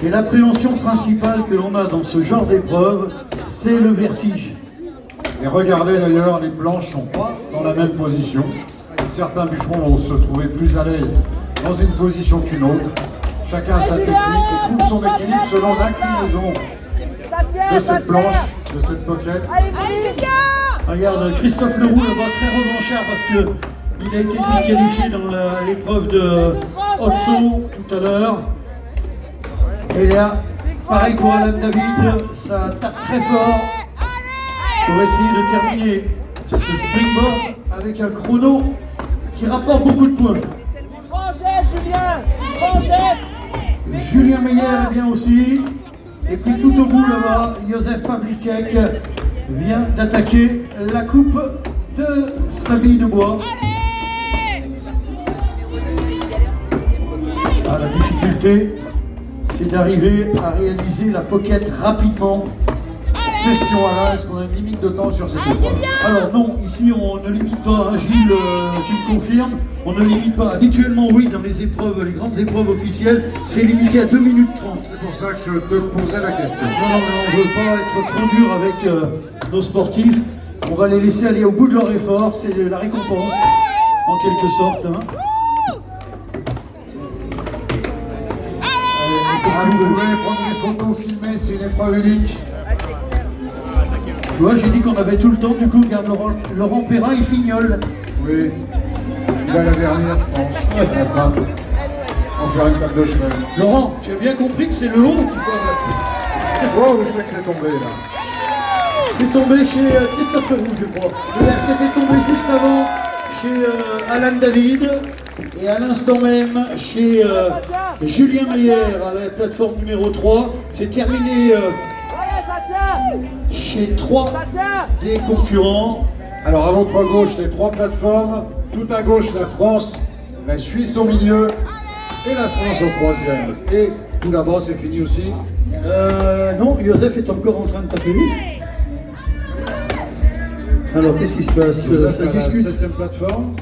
Et l'appréhension principale que l'on a dans ce genre d'épreuve, c'est le vertige. et regardez d'ailleurs, les planches ne sont pas dans la même position. Certains bûcherons vont se trouver plus à l'aise dans une position qu'une autre. Chacun a sa technique et trouve son équilibre selon l'inclinaison de cette planche, de cette pocket. Regarde, Christophe Leroux là-bas, très revanchard parce qu'il a été disqualifié dans l'épreuve de Otso tout à l'heure. Et là, pareil pour Alan David, ça tape très fort pour essayer de terminer ce springboard avec un chrono qui rapporte beaucoup de points. Franchesse, Julien! Franchesse! Julien Meyer est bien aussi. Et puis tout au bout là-bas, Josef Pavliček vient d'attaquer la coupe de sa bille de bois. Ah, la difficulté, c'est d'arriver à réaliser la pocket rapidement. Question Alain, est-ce qu'on a une limite de temps sur cette épreuve? Alors non, ici on ne limite pas, hein, Gilles, tu me confirmes, on ne limite pas. Habituellement oui, dans les épreuves, les grandes épreuves officielles, c'est limité à 2 minutes 30. C'est pour ça que je te posais la question. Non, on ne veut pas être trop dur avec nos sportifs. On va les laisser aller au bout de leur effort, c'est la récompense, en quelque sorte. Hein. Vous pouvez prendre des photos, filmer, c'est une épreuve unique. Moi j'ai dit qu'on avait tout le temps, du coup, regarde Laurent Perrin, il fignole. Oui. Il va la vernir, je pense. Enfin, on faire une table de cheval. Laurent, tu as bien compris que c'est le haut qu'il faut abattre. Oh, où c'est que c'est tombé là? C'est tombé chez Christophe Leroux, je crois. C'était tombé juste avant chez Alan David et à l'instant même chez Julien Meyer à la plateforme numéro 3. C'est terminé chez 3 des concurrents. Alors à votre gauche, les 3 plateformes. Tout à gauche, la France, la Suisse au milieu et la France au 3e. Et tout là-bas, c'est fini aussi. Non, Joseph est encore en train de taper. Alors qu'est-ce qui se passe? Ça discute. La 7e plateforme.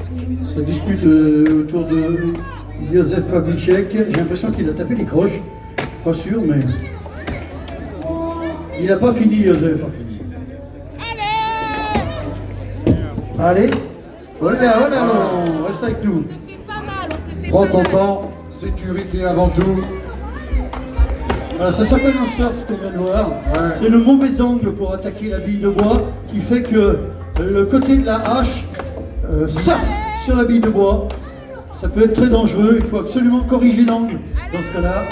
Ça dispute autour de Joseph Pavlicek. J'ai l'impression qu'il a tapé les croches. Pas sûr, mais... Il n'a pas fini, Joseph. Allez. Voilà, reste avec nous. Prends ton temps, sécurité avant tout. Voilà, ça s'appelle un surf, qu'on vient de voir. Ouais. C'est le mauvais angle pour attaquer la bille de bois qui fait que le côté de la hache surfe sur la bille de bois. Ça peut être très dangereux, il faut absolument corriger l'angle dans ce cas-là.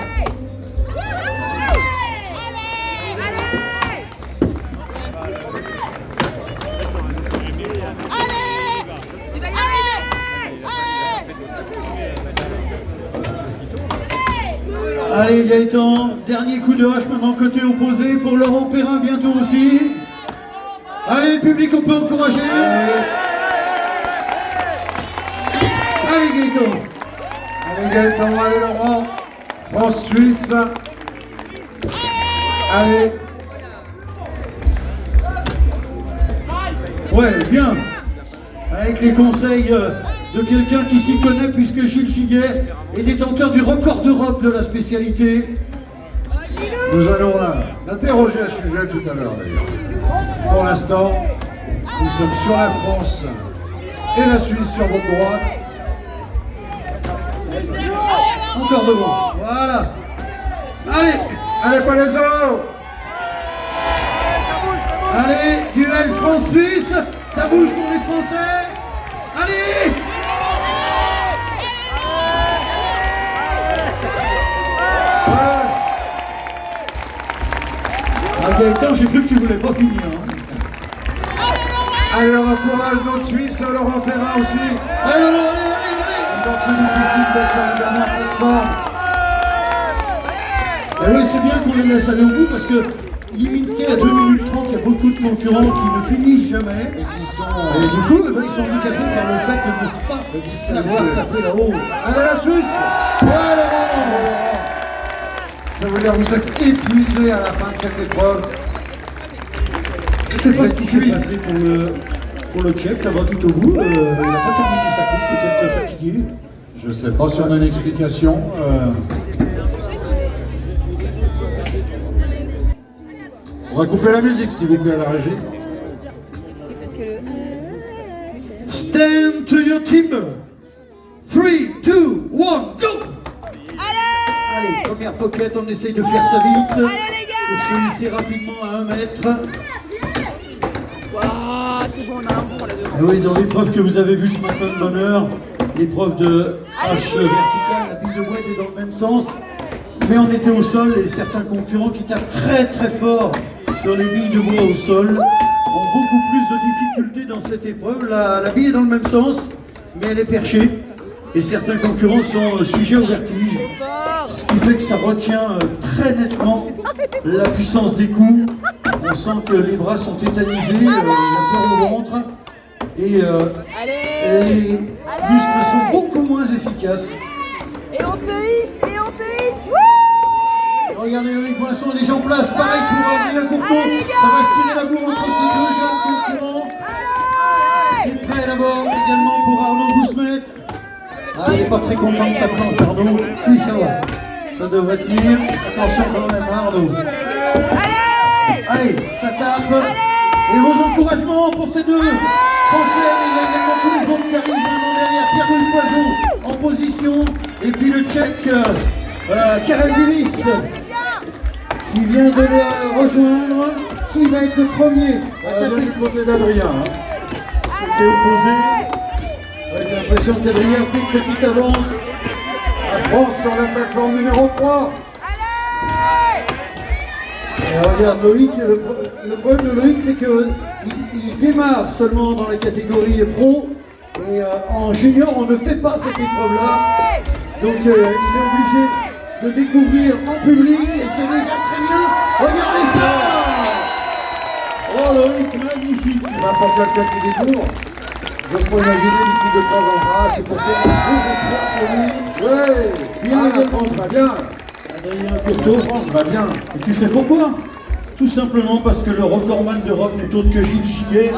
Allez Gaëtan, dernier coup de hache maintenant côté opposé pour Laurent Perrin bientôt aussi. Allez public, on peut encourager. Allez Gaëtan. Allez Gaëtan, allez Laurent. France-Suisse. Allez. Ouais, bien. Avec les conseils de quelqu'un qui s'y connaît puisque Gilles Giguet est détenteur du record d'Europe de la spécialité. Nous allons l'interroger à ce sujet tout à l'heure d'ailleurs. Pour l'instant, nous sommes sur la France et la Suisse sur votre droite. Encore devant. Voilà. Allez. Allez Palaiso. Allez, duel France-Suisse. Ça bouge pour les Français. Allez. Ah Gaëtan, j'ai cru que tu voulais pas finir. Allez, on encourage notre Suisse, Laurent Perrin aussi. Allez. C'est encore plus difficile d'être sur la dernière plateforme. Et oui, c'est bien qu'on les laisse aller au bout parce que limité à 2 minutes 30, il y a beaucoup de concurrents qui ne finissent jamais. Et qui sont... Et du coup, ils sont handicapés par le fait de ne pas savoir taper là-haut. Allez la Suisse. Voilà. Je veux dire, vous êtes épuisés à la fin de cette épreuve. Je ne sais pas ce qui s'est passé pour le Tchèque là-bas tout au bout. Il n'a pas terminé sa coupe, peut-être fatigué. Je ne sais pas si on a une explication. On va couper la musique, s'il vous plaît, à la régie. Stand to your timber. 3, 2, 1, go! Allez, première pocket, on essaye de faire ça vite. Allez les gars! Pour se hisser rapidement à 1 mètre. Waouh, c'est bon, on a un bon là devant. Et oui, dans l'épreuve que vous avez vue ce matin de bonne heure, l'épreuve de hache verticale, la bille de bois était dans le même sens. Mais on était au sol et certains concurrents qui tapent très très fort sur les billes de bois au sol ont beaucoup plus de difficultés dans cette épreuve. La bille est dans le même sens, mais elle est perchée. Et certains concurrents sont sujets au vertige. Ce qui fait que ça retient très nettement la puissance des coups. On sent que les bras sont tétanisés, il y a peur au ventre. Et les muscles sont beaucoup moins efficaces. Et on se hisse, et on se hisse. Regardez Loïc Boisson est déjà en place, pareil pour Adrien Courteau, ça va se tirer la bourre entre ces deux jeunes concurrents. C'est prêt d'abord également pour Arnaud Bousmet. Ah, il n'est pas très content de sa planche Arnaud. Si, ça va, ça devrait tenir. Attention quand même Arnaud. Allez, ça tape. Et vos encouragements pour ces deux Français, il y a également tous les autres qui arrivent vraiment derrière. Pierre-Louis Poison en position, et puis le Tchèque Karel Willis qui vient de les rejoindre. Qui va être le premier à taper Du côté d'Adrien. côté opposé. Ouais, j'ai l'impression Attention, Cadrien a pris une petite avance. La France sur la plateforme numéro 3. Et regarde Loïc, le problème de Loïc, c'est qu'il démarre seulement dans la catégorie pro. Et en junior, on ne fait pas cette épreuve-là. Donc il est obligé de découvrir en public et c'est déjà très bien. Regardez ça! Oh Loïc, magnifique! N'importe quelqu'un qui découvre. J'ose pas imaginer d'ici 2-3 ans. Ah, c'est pour ça que je espoir sur lui. Ouais, bien, la France va bien. Adrien Courteau, France va bien. et tu sais pourquoi? Tout simplement parce que le recordman d'Europe n'est autre que Gilles Giguet.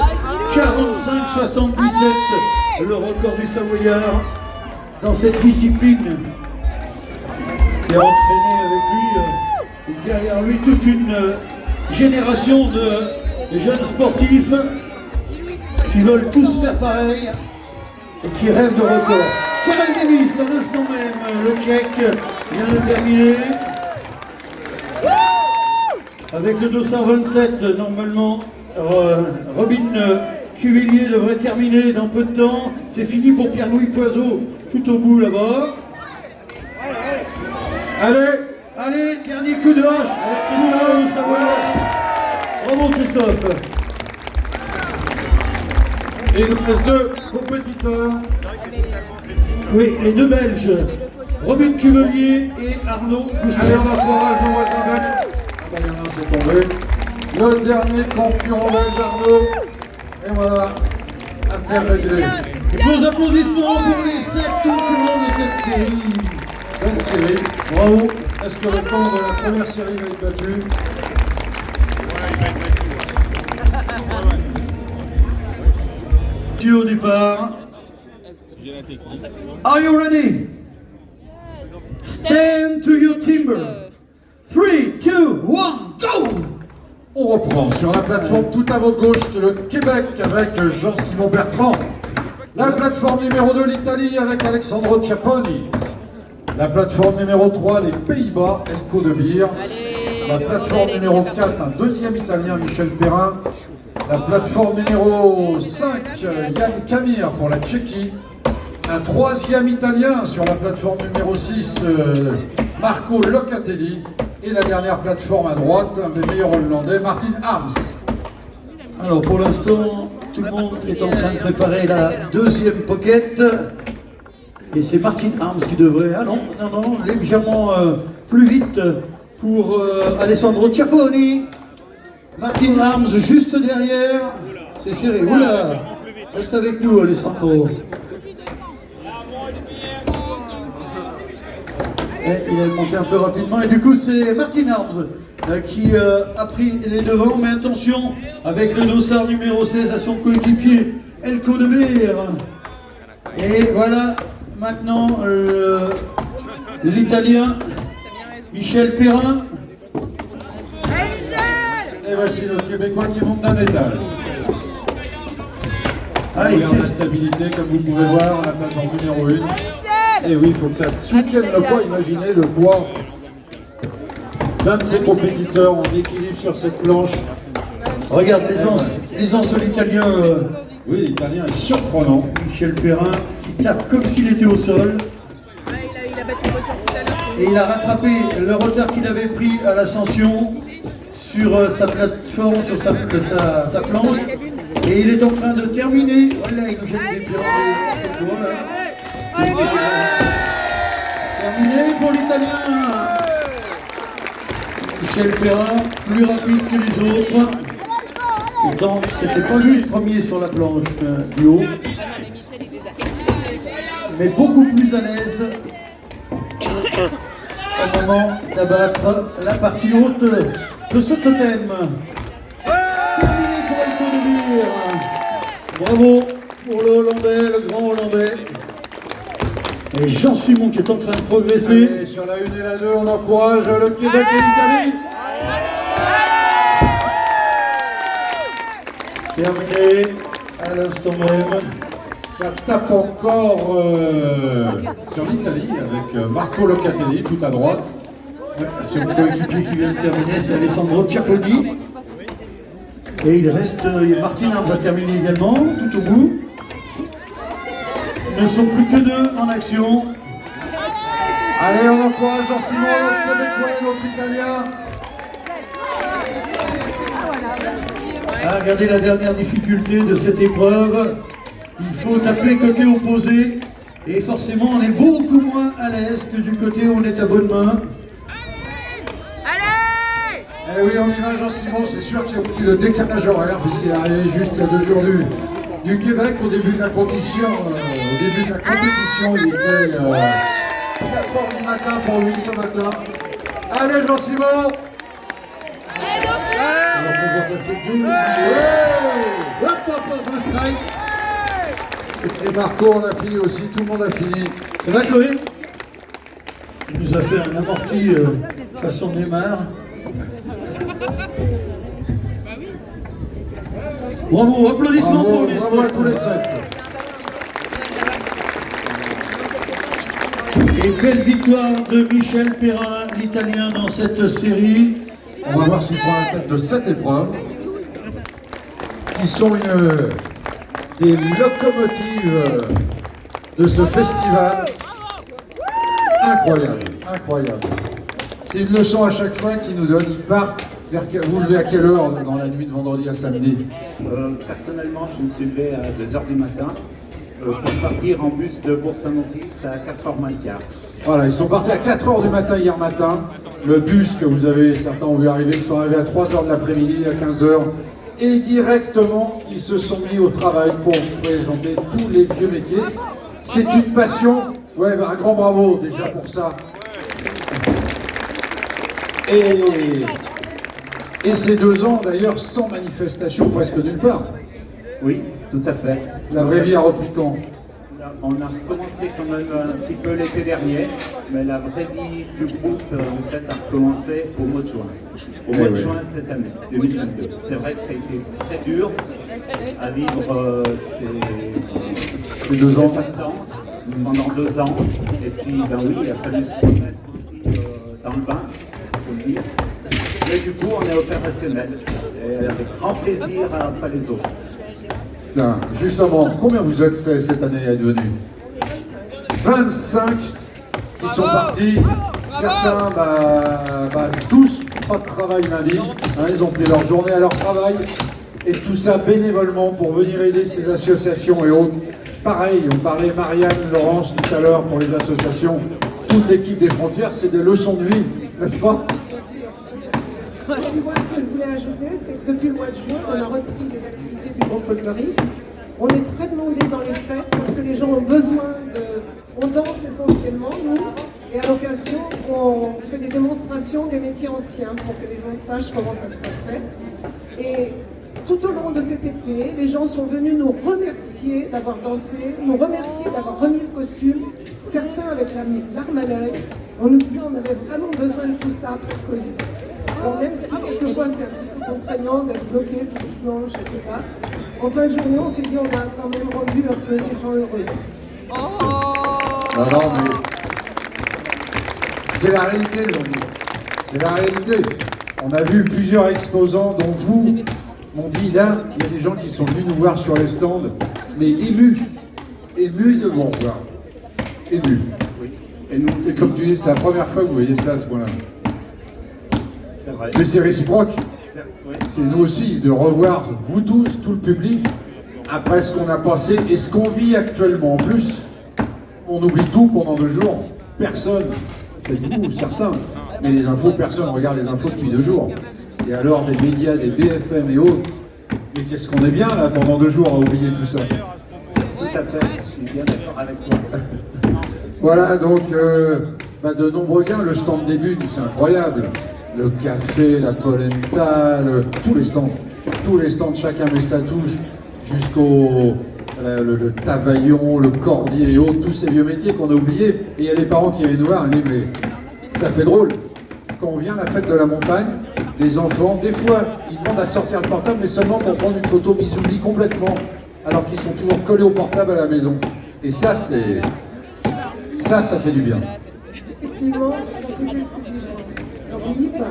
45-77, le record du Savoyard dans cette discipline. Qui a entraîné avec lui, derrière lui, toute une génération de jeunes sportifs qui veulent tous faire pareil et qui rêvent de record. Karel Davis, à l'instant même, le Tchèque vient de terminer. Avec le 227, normalement, Robin Cuvillier devrait terminer dans peu de temps. C'est fini pour Pierre-Louis Poiseau, tout au bout là-bas. Allez, dernier coup de hache. Bravo Christophe. Et il nous reste 2 compétiteurs. Oui, les deux Belges, Robin Cuvillier et Arnaud Gousselet. Allez, on encourage nos voisins belges. Ah bah, il y en a un, c'est tombé. Le dernier concurrent belge, Arnaud. Et voilà, affaire réglée. Gros applaudissements pour les 7 concurrents de cette série. Bonne série. Bravo. Est-ce que le temps de la première série va être battu? Au départ. Are you ready? Stand to your timber. 3, 2, 1, go! On reprend sur la plateforme tout à votre gauche, le Québec avec Jean-Simon Bertrand. La plateforme numéro 2, l'Italie avec Alessandro Ciapponi. La plateforme numéro 3, les Pays-Bas, Elko de Beer. La plateforme numéro 4, un deuxième Italien, Michel Perrin. La plateforme numéro 5, Yann Camir pour la Tchéquie. Un troisième Italien sur la plateforme numéro 6, Marco Locatelli. Et la dernière plateforme à droite, un des meilleurs Hollandais, Martin Harms. Alors pour l'instant, tout le monde est en train de préparer la deuxième pocket. Et c'est Martin Harms qui devrait... Ah non, légèrement plus vite pour Alessandro Ciapponi. Martin Harms juste derrière. C'est serré. Oula! Reste avec nous, Alessandro. Et il est monté un peu rapidement. Et du coup, c'est Martin Harms qui a pris les devants. Mais attention, avec le dossard numéro 16 à son coéquipier, Elko de Beer. Et voilà, maintenant, l'Italien Michel Perrin. Et voici nos Québécois qui montent d'un étage. Allez, Regarde la stabilité, comme vous pouvez voir, la plateforme numéro 1. Et oui, il faut que ça soutienne le poids. Imaginez le poids d'un de ces compétiteurs en équilibre sur cette planche. regarde l'aisance de l'Italien Oui, l'Italien est surprenant. Michel Perrin qui tape comme s'il était au sol. Il a battu le record tout à l'heure. Et il a rattrapé le retard qu'il avait pris à l'ascension sur sa plateforme, sur sa planche. Et il est en train de terminer. Voilà, il nous jette des pieds. Terminé pour l'Italien. Michel Perrin, plus rapide que les autres. Pourtant, c'était pas lui le premier sur la planche du haut. Mais beaucoup plus à l'aise au moment d'abattre la partie haute de ce totem. Terminé pour Elko de Beer. Bravo pour le Hollandais, le grand Hollandais. Et Jean-Simon qui est en train de progresser. Allez, sur la 1 et la 2, on encourage le Québec et l'Italie. Terminé à l'instant même. Ça tape encore sur l'Italie avec Marco Locatelli tout à droite. Son coéquipier qui vient de terminer, c'est Alessandro Ciapponi. Et il reste, Martin Harms a terminé également, tout au bout. Ils ne sont plus que deux en action. Allez, on encourage Jean-Simon, notre Québécois et notre Italien. Ah, regardez la dernière difficulté de cette épreuve. Il faut taper côté opposé. Et forcément, on est beaucoup moins à l'aise que du côté où on est à bonne main. Eh oui, on y va, Jean-Simon, c'est sûr qu'il y a eu le décalage horaire, puisqu'il est arrivé juste il y a 2 jours du Québec au début de la compétition. Il était 4h du matin pour lui ce matin. Allez, Jean-Simon! Alors on va passer 2 minutes. Hop, hop, hop, un strike. Et Marco, on a fini aussi, tout le monde a fini. Ça va, Chloé? Il nous a fait un amorti façon Neymar. Bravo, applaudissements pour les bravo à tous les 7. Et quelle victoire de Michel Perrin, l'Italien, dans cette série. On va voir s'il prend la tête de cette épreuve, qui sont des locomotives de ce festival. Incroyable, incroyable. C'est une leçon à chaque fois qu'ils nous donnent. Ils partent. Vous levez à quelle heure dans la nuit de vendredi à samedi? Personnellement, je me suis levé à 2h du matin pour partir en bus de Bourg-Saint-Maurice à 4h15. Voilà, ils sont partis à 4h du matin hier matin. Le bus que vous avez, certains ont vu arriver, ils sont arrivés à 3h de l'après-midi, à 15h. Et directement, ils se sont mis au travail pour présenter tous les vieux métiers. C'est une passion. Ouais, ben, un grand bravo déjà pour ça. Et ces 2 ans, d'ailleurs, sans manifestation presque nulle part. Oui, tout à fait. La vraie vie a repris quand? On a recommencé quand même un petit peu l'été dernier, mais la vraie vie du groupe, en fait, a recommencé au mois de juin. Au mois de juin cette année, 2022. C'est vrai que ça a été très dur à vivre ces 2 ans pendant 2 ans. Et puis, ben oui, il a fallu se remettre aussi dans le bain, faut le dire. Mais du coup, on est opérationnel. Et avec grand plaisir après les autres. Tiens, justement, combien vous êtes cette année à être venus? 25 qui sont partis. Certains, tous, pas de travail lundi. Hein, ils ont pris leur journée à leur travail. Et tout ça bénévolement pour venir aider ces associations et autres. Pareil, on parlait Marianne, Laurence tout à l'heure pour les associations. Toute l'équipe des Frontières, c'est des leçons de vie, n'est-ce pas? Moi, ce que je voulais ajouter, c'est que depuis le mois de juin, on a repris les activités du groupe folklorique. On est très demandé dans les fêtes parce que les gens ont besoin de... On danse essentiellement, nous, et à l'occasion, on fait des démonstrations des métiers anciens pour que les gens sachent comment ça se passait. Et tout au long de cet été, les gens sont venus nous remercier d'avoir dansé, nous remercier d'avoir remis le costume, certains avec la larme à l'œil, en nous disant qu'on avait vraiment besoin de tout ça pour Covid. Bon, même si quelquefois c'est un petit peu contraignant d'être bloqué pour les planches et tout ça, en fin de journée, on s'est dit on a quand même rendu un peu les gens heureux. Non, mais c'est la réalité, Jean-Guy. C'est la réalité. On a vu plusieurs exposants, dont vous, m'ont dit là, il y a des gens qui sont venus nous voir sur les stands, mais émus de vous revoir. Émus. Et nous, et comme tu dis, c'est la première fois que vous voyez ça à ce point-là. c'est vrai. Mais c'est réciproque. Oui. C'est nous aussi de revoir, vous tous, tout le public, après ce qu'on a passé et ce qu'on vit actuellement. En plus, on oublie tout pendant 2 jours. Personne, c'est vous, certains, mais les infos, personne regarde les infos depuis 2 jours. Et alors, des médias, des BFM et autres, mais qu'est-ce qu'on est bien là pendant 2 jours à oublier tout ça. Tout à fait, je suis bien d'accord avec toi. Voilà, donc, de nombreux gains, le stand des Bunes, c'est incroyable. Le café, la polenta, tous les stands, chacun met sa touche, jusqu'au le tavaillon, le cordier et autres, tous ces vieux métiers qu'on a oubliés. Et il y a des parents qui viennent nous voir et disent mais ça fait drôle. Quand on vient à la fête de la montagne, des enfants, des fois, ils demandent à sortir le portable, mais seulement pour prendre une photo, mais ils oublient complètement, alors qu'ils sont toujours collés au portable à la maison. Et ça, ça fait du bien. Effectivement, écoutez ce que dit Jean-Philippe.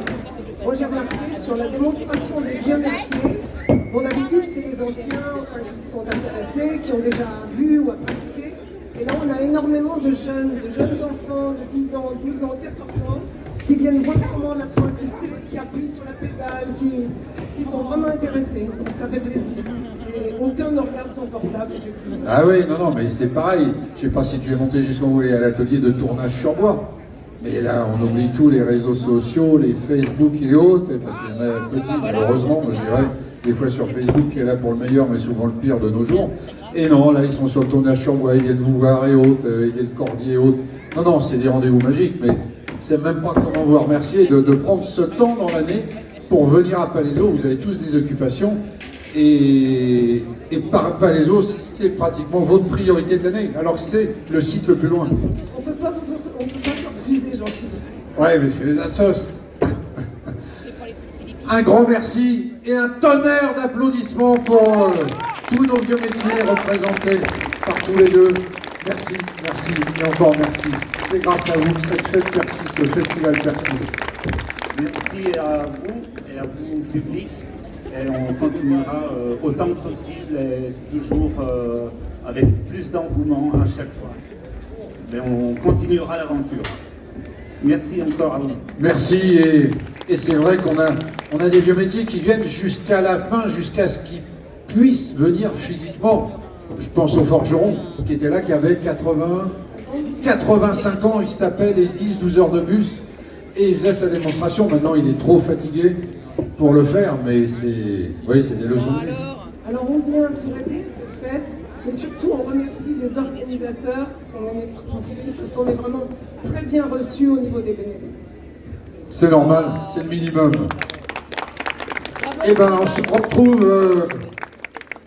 Moi j'ai remarqué sur la démonstration des vieux métiers, mon habitude c'est les anciens qui sont intéressés, qui ont déjà vu ou à pratiquer. Et là, on a énormément de jeunes enfants de 10 ans, 12 ans, 14 ans, qui viennent voir comment on apprend à tisser, qui appuient sur la pédale, qui sont vraiment intéressés. Donc ça fait plaisir. Et aucun ne regarde son portable, effectivement. Ah oui, non, mais c'est pareil. Je ne sais pas si tu es monté jusqu'au bout à l'atelier de tournage sur bois. Mais là, on oublie tous les réseaux sociaux, les Facebook et autres, parce qu'il y en a petits, malheureusement, je dirais, des fois sur Facebook, qui est là pour le meilleur, mais souvent le pire de nos jours. Et non, là, ils sont sur le tournage sur bois, ils viennent vous voir et autres, ils viennent cordier et autres. Non, c'est des rendez-vous magiques, mais c'est même pas comment vous remercier de prendre ce temps dans l'année pour venir à Palaiseau. Vous avez tous des occupations, et Palaiseau, c'est pratiquement votre priorité de l'année, alors que c'est le site le plus loin. On peut pas refuser, Jean-Philippe. Ouais, mais c'est les assos. Un grand merci et un tonnerre d'applaudissements pour tous nos vieux métiers représentés par tous les deux. Merci et encore merci. C'est grâce à vous que cette fête persiste, le festival persiste. Merci à vous et à vous, public. Et on continuera autant que possible et toujours avec plus d'engouement à chaque fois. Mais on continuera l'aventure. Merci encore à vous. Merci, et c'est vrai qu'on a des vieux métiers qui viennent jusqu'à la fin, jusqu'à ce qu'ils puissent venir physiquement. Je pense au forgeron qui était là, qui avait 85 ans, il se tapait les 10-12 heures de bus et il faisait sa démonstration. Maintenant, il est trop fatigué pour le faire, mais c'est des leçons de vie. Alors on vient pour aider cette fête, mais surtout on remercie les organisateurs, Jean-Philippe, parce qu'on est vraiment très bien reçus au niveau des bénévoles. C'est normal, c'est le minimum. Et ben on se retrouve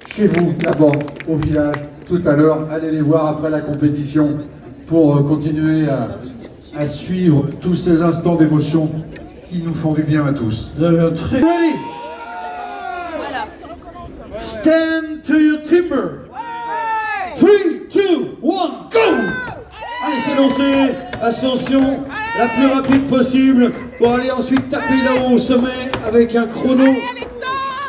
chez vous, là-bas, au village, tout à l'heure. Allez les voir après la compétition pour continuer à suivre tous ces instants d'émotion qui nous font du bien à tous. Vous avez un très... Ready? Stand to your timber. 3, 2, 1, go! Allez, c'est lancé. Ascension, la plus rapide possible pour aller ensuite taper là-haut au sommet avec un chrono,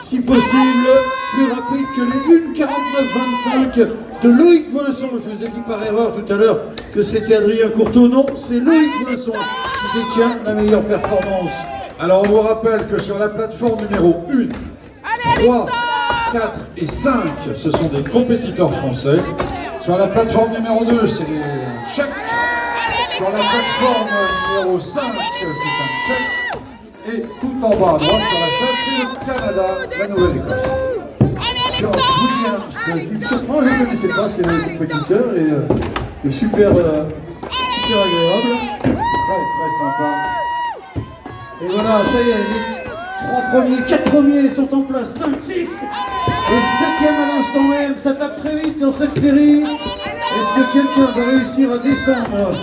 si possible, plus rapide que les 1:49,25 de Loïc Vincent. Je vous ai dit par erreur tout à l'heure que c'était Adrien Courteau. Non, c'est Loïc Vincent qui détient la meilleure performance. Alors on vous rappelle que sur la plateforme numéro 1, 3, 4 et 5, ce sont des compétiteurs français. Sur la plateforme numéro 2, c'est les Tchèques. Sur la plateforme numéro 5, c'est un Tchèque. Et tout en bas à droite, sur la 7, c'est le Canada, la Nouvelle-Écosse. George Williams, qui me surprend, je ne le connaissais pas, c'est le compétiteur et super agréable. Très sympa. Et voilà, ça y est, les 4 premiers sont en place, 5, 6. Et 7e à l'instant même, ça tape très vite dans cette série. Est-ce que quelqu'un va réussir à descendre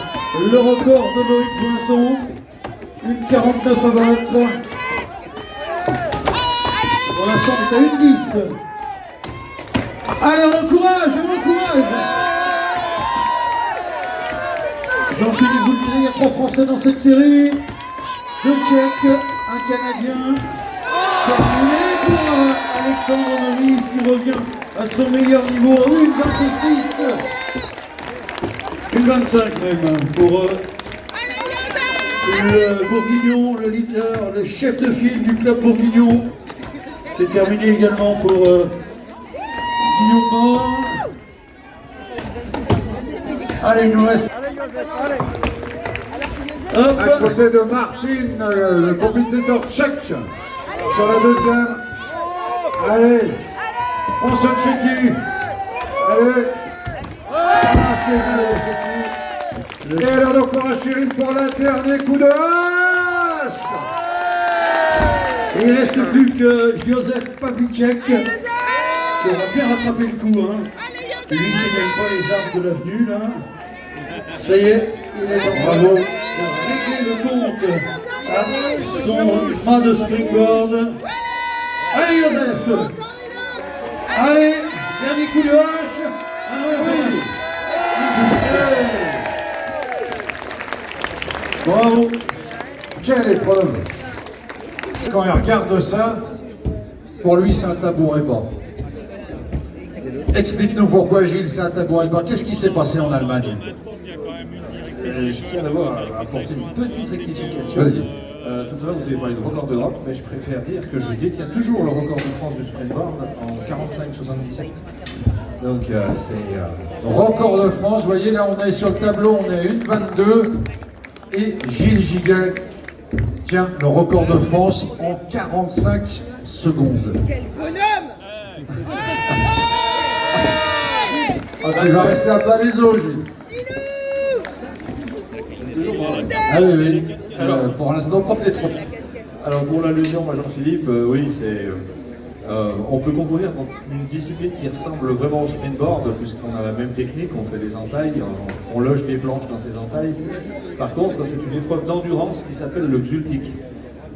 le record de Loïc Vincent? 1:49 à battre. Pour l'instant, on est à 1:10. Allez, on l'encourage, Jean-Philippe, vous le disiez, il y a 3 Français dans cette série. 2 Tchèques, un Canadien. Terminé pour Alexandre Novis qui revient à son meilleur niveau à 1:26. 1:25 même pour le Bourguignon, le leader, le chef de file du club Bourguignon. C'est terminé également pour Guillaume Mort. Allez, il nous reste. Hop. À côté de Martin, le compétiteur tchèque, sur la deuxième. Allez, on se Tchéquie. Allez. C'est bien, Tchéquie. Et alors encore un Chérine pour la dernier coup de hache. Et il ne reste plus que Joseph Pavlicek qui aura bien rattrapé le coup. Hein. C'est lui qui n'aime pas les arbres de l'avenue là. Ça y est, il est en train de régler le compte à son mât de springboard. Allez Joseph. Allez, dernier coup de hache. Bravo. Quelle épreuve. Quand il regarde ça, pour lui c'est un tabouret bas. Explique-nous pourquoi Gilles, c'est un tabouret pas. Qu'est-ce qui s'est passé en Allemagne? Je tiens d'abord à apporter une petite rectification. Vas-y. Tout à l'heure, vous avez parlé de record d'Europe, mais je préfère dire que je détiens toujours le record de France du sprintboard en 45-77. Donc, c'est... Record de France, vous voyez là, on est sur le tableau, on est à 1,22 et Gilles Giguet tient le record de France en 45 secondes. Quel bonhomme! Ah, tu vas rester à plat les os, Gilles. Allez, oui. Pour l'instant, pas des trop. Alors pour l'allusion, moi Jean-Philippe, oui, c'est... on peut concourir dans une discipline qui ressemble vraiment au sprintboard, puisqu'on a la même technique, on fait des entailles, on loge des planches dans ces entailles. Par contre, c'est une épreuve d'endurance qui s'appelle le Xultik.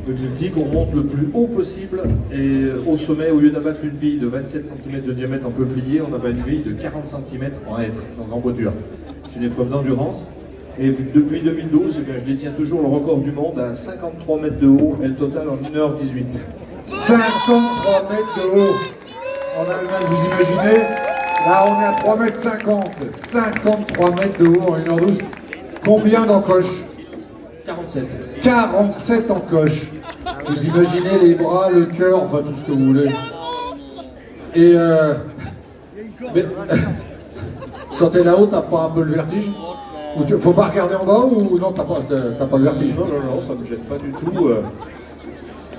Le Xultik, on monte le plus haut possible, et au sommet, au lieu d'abattre une bille de 27 cm de diamètre en peuplier, on abat une bille de 40 cm en hêtre, donc en boiture. C'est une épreuve d'endurance. Et depuis 2012, eh bien, je détiens toujours le record du monde à 53 mètres de haut et le total en 1h18. 53 mètres de haut en Allemagne, vous imaginez? Là, on est à 3 mètres 50. 53 mètres de haut en 1h12. Combien d'encoches? 47. 47 encoches. Vous imaginez les bras, le cœur, enfin tout ce que vous voulez. Et mais, quand t'es là-haut, t'as pas un peu le vertige? Faut pas regarder en bas ou non, t'as pas le vertige? Non, ça me gêne pas du tout.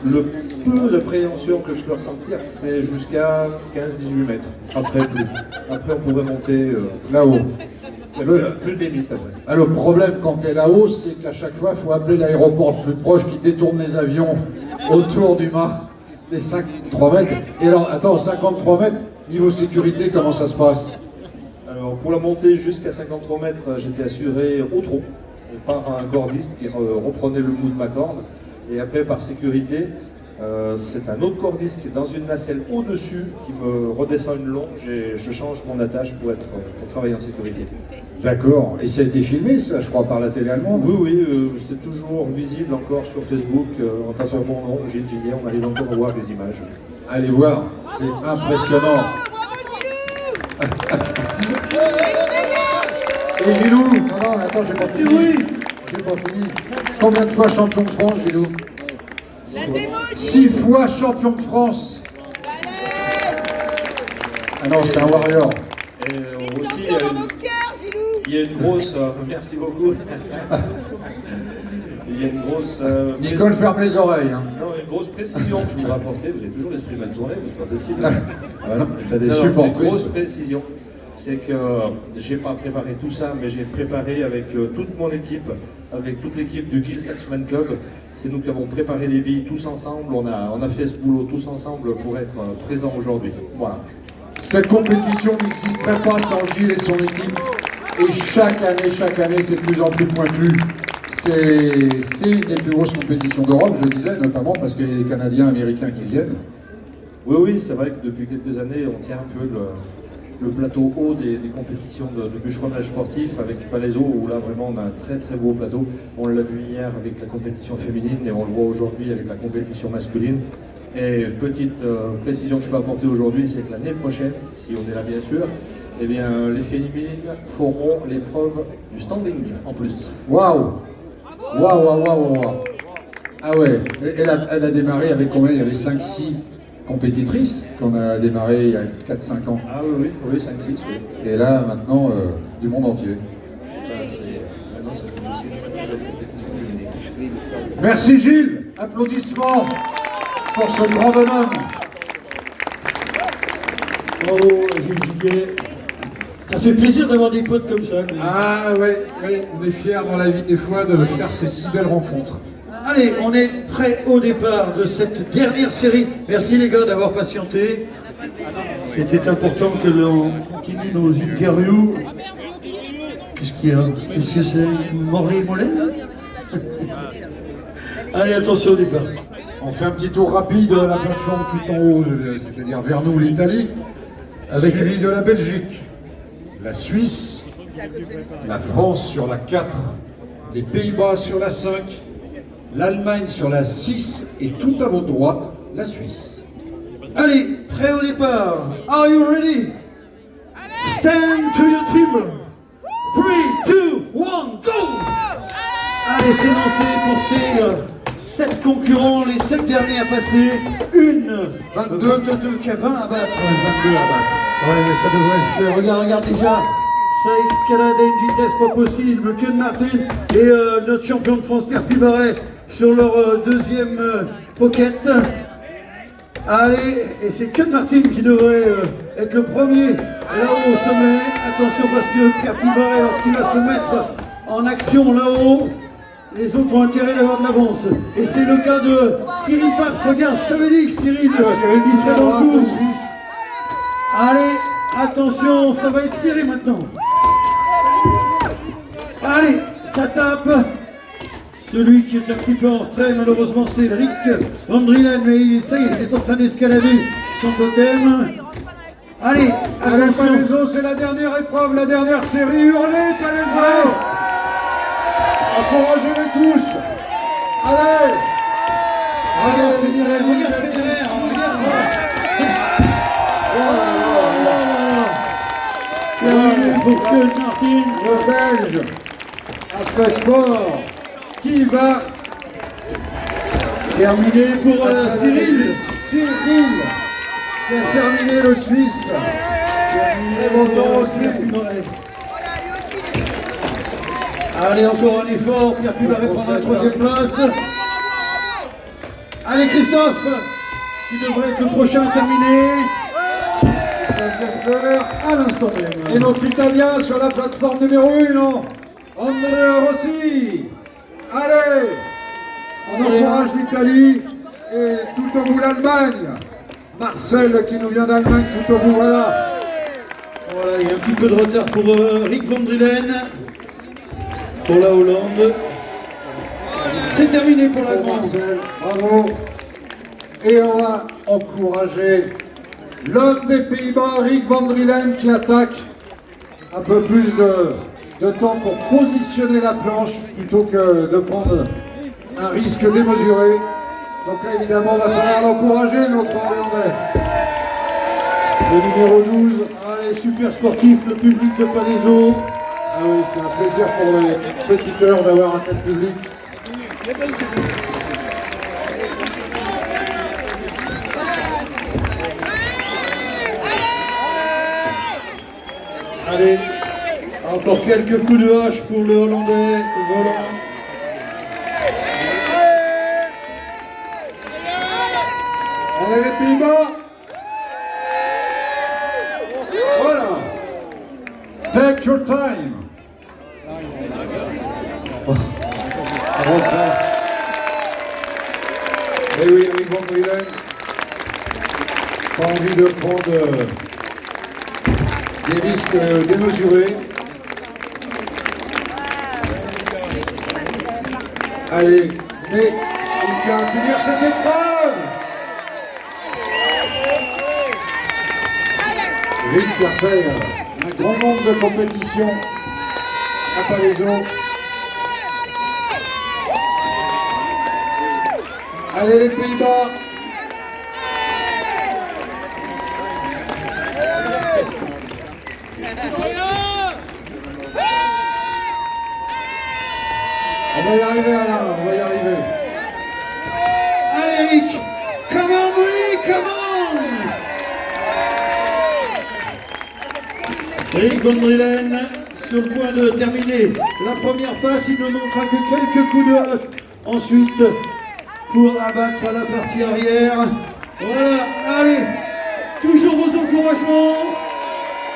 Le peu d'appréhension que je peux ressentir, c'est jusqu'à 15-18 mètres. Après, plus. Après, on pourrait monter là-haut. Plus de limite après. Ah, le problème quand t'es là-haut, c'est qu'à chaque fois, il faut appeler l'aéroport le plus proche qui détourne les avions autour du mât des 53 mètres. Et alors, attends, 53 mètres, niveau sécurité, comment ça se passe? Alors, pour la montée jusqu'à 53 mètres, j'étais assuré au trot par un cordiste qui reprenait le bout de ma corde. Et après, par sécurité, c'est un autre cordiste qui est dans une nacelle au-dessus qui me redescend une longe et je change mon attache pour travailler en sécurité. D'accord. Et ça a été filmé, ça, je crois, par la télé allemande? Oui, c'est toujours visible encore sur Facebook. En tapant mon nom, Gilles Gillier, on arrive encore à voir des images. Allez voir, c'est impressionnant. Et Gilou, non, attends, j'ai pas fini. Oui. J'ai pas fini. Combien de fois champion de France, Gilou? 6 fois champion de France. Ah non, c'est un warrior. Et aussi, il y a une grosse... merci beaucoup. Il y a une grosse... Nicole, ferme les oreilles. Hein. Non, une grosse précision que je voudrais apporter. Vous avez toujours l'esprit mal tourné, c'est pas possible. Ah non, t'as des supports. Une grosse précision, c'est que j'ai pas préparé tout ça, mais j'ai préparé avec toute mon équipe, avec toute l'équipe du Kiel Saxman Club. C'est nous qui avons préparé les billes tous ensemble. On a fait ce boulot tous ensemble pour être présents aujourd'hui. Voilà. Cette compétition n'existerait pas sans Gilles et son équipe. Et chaque année, c'est de plus en plus pointu. C'est une des plus grosses compétitions d'Europe, je disais, notamment parce qu'il y a les Canadiens, Américains qui viennent. Oui, c'est vrai que depuis quelques années, on tient un peu le plateau haut des compétitions de bûcheronnage sportif avec Palaiso, où là vraiment on a un très beau plateau. On l'a vu hier avec la compétition féminine et on le voit aujourd'hui avec la compétition masculine. Et petite précision que je peux apporter aujourd'hui, c'est que l'année prochaine, si on est là bien sûr, eh bien les féminines feront l'épreuve du standing en plus. Waouh! Ah ouais, elle a démarré avec combien? Il y avait 5-6 compétitrices qu'on a démarré il y a 4-5 ans. Ah oui, 5-6, oui. Et là, maintenant, du monde entier. Maintenant, c'est aussi une très belle compétition féminine. Merci Gilles, applaudissements pour ce grand bonhomme. Bravo Gilles Giguet. Ça fait plaisir d'avoir des potes comme ça. Ah ouais, on est fiers dans la vie des fois de faire ces si belles rencontres. Allez, on est prêt au départ de cette dernière série. Merci les gars d'avoir patienté. C'était important que l'on continue nos interviews. Qu'est-ce qu'il y a? Est-ce que c'est Morée Mollet? Allez, attention au départ. On fait un petit tour rapide de la plateforme tout en haut, c'est-à-dire vers nous l'Italie, avec une ligne de la Belgique, la Suisse, la France sur la 4, les Pays-Bas sur la 5, l'Allemagne sur la 6 et tout à votre droite, la Suisse. Allez, prêt au départ. Are you ready? Stand to your team. 3, 2, 1, go! Allez, c'est lancé pour ces 7 concurrents, les 7 derniers à passer. 22 qu'à 20 à battre. 22 à battre. Ouais, mais ça devrait le faire. Regarde déjà. Ça escalade à une vitesse pas possible. Ken Martin et notre champion de France, Pierre Pibaret, sur leur deuxième pocket. Allez, et c'est Ken Martin qui devrait être le premier là-haut au sommet. Attention parce que Pierre Pibaret, lorsqu'il va se mettre en action là-haut, les autres ont intérêt d'avoir de l'avance. Et c'est le cas de Cyril Paps. Regarde, je t'avais dit que Cyril il serait dans le coup. Allez, attention, ça va être serré maintenant. Allez, ça tape. Celui qui est un petit peu en retrait, malheureusement, c'est Rick Van Drielen, mais ça y est, il est en train d'escalader son totem. Allez, attention. Palaiseau, c'est la dernière épreuve, la dernière série. Hurlez, Palaiseau! Encouragez-les tous! Allez! Regarde Federer, regarde Federer, regarde. Pour Ken Martin, Le Belge, après fort, qui va terminer pour Cyril. Cyril, qui a terminé le Suisse. Très longtemps aussi. Allez, encore un effort, Pierre Pibaret prendra la 3e place. Allez, Christophe, qui devrait être le prochain à terminer. À l'instant même. Et notre Italien sur la plateforme numéro 1, Andrea Rossi. Allez, on encourage l'Italie et tout au bout l'Allemagne. Marcel qui nous vient d'Allemagne, tout au bout, voilà. Voilà, il y a un petit peu de retard pour Rick Van Drielen. Pour la Hollande. C'est terminé pour la France. Marcel, bravo. Et on va encourager l'homme des Pays-Bas, Rick Van Drielen, qui attaque un peu plus de temps pour positionner la planche plutôt que de prendre un risque démesuré. Donc là, évidemment, il va falloir l'encourager, notre Hollandais. Le numéro 12. Allez, super sportif, le public de Palaiseau. Ah oui, c'est un plaisir pour les petites heures d'avoir un tel public. Allez, encore quelques coups de hache pour le Hollandais volant. Allez les Pays-Bas. Voilà. Take your time. Et oui, Rick Van Drielen, pas envie de prendre des risques démesurés. Allez, mais il vient finir cette épreuve. Rick qui a fait un grand nombre de compétitions à Palaiseau. Allez les Pays-Bas. On va y arriver Alain, on va y arriver. Allez Rick, come on Rick, come on. Rick Van Drielen sur le point de terminer la première phase, il ne manquera que quelques coups de hache. Ensuite, pour abattre la partie arrière. Voilà, allez, toujours vos encouragements,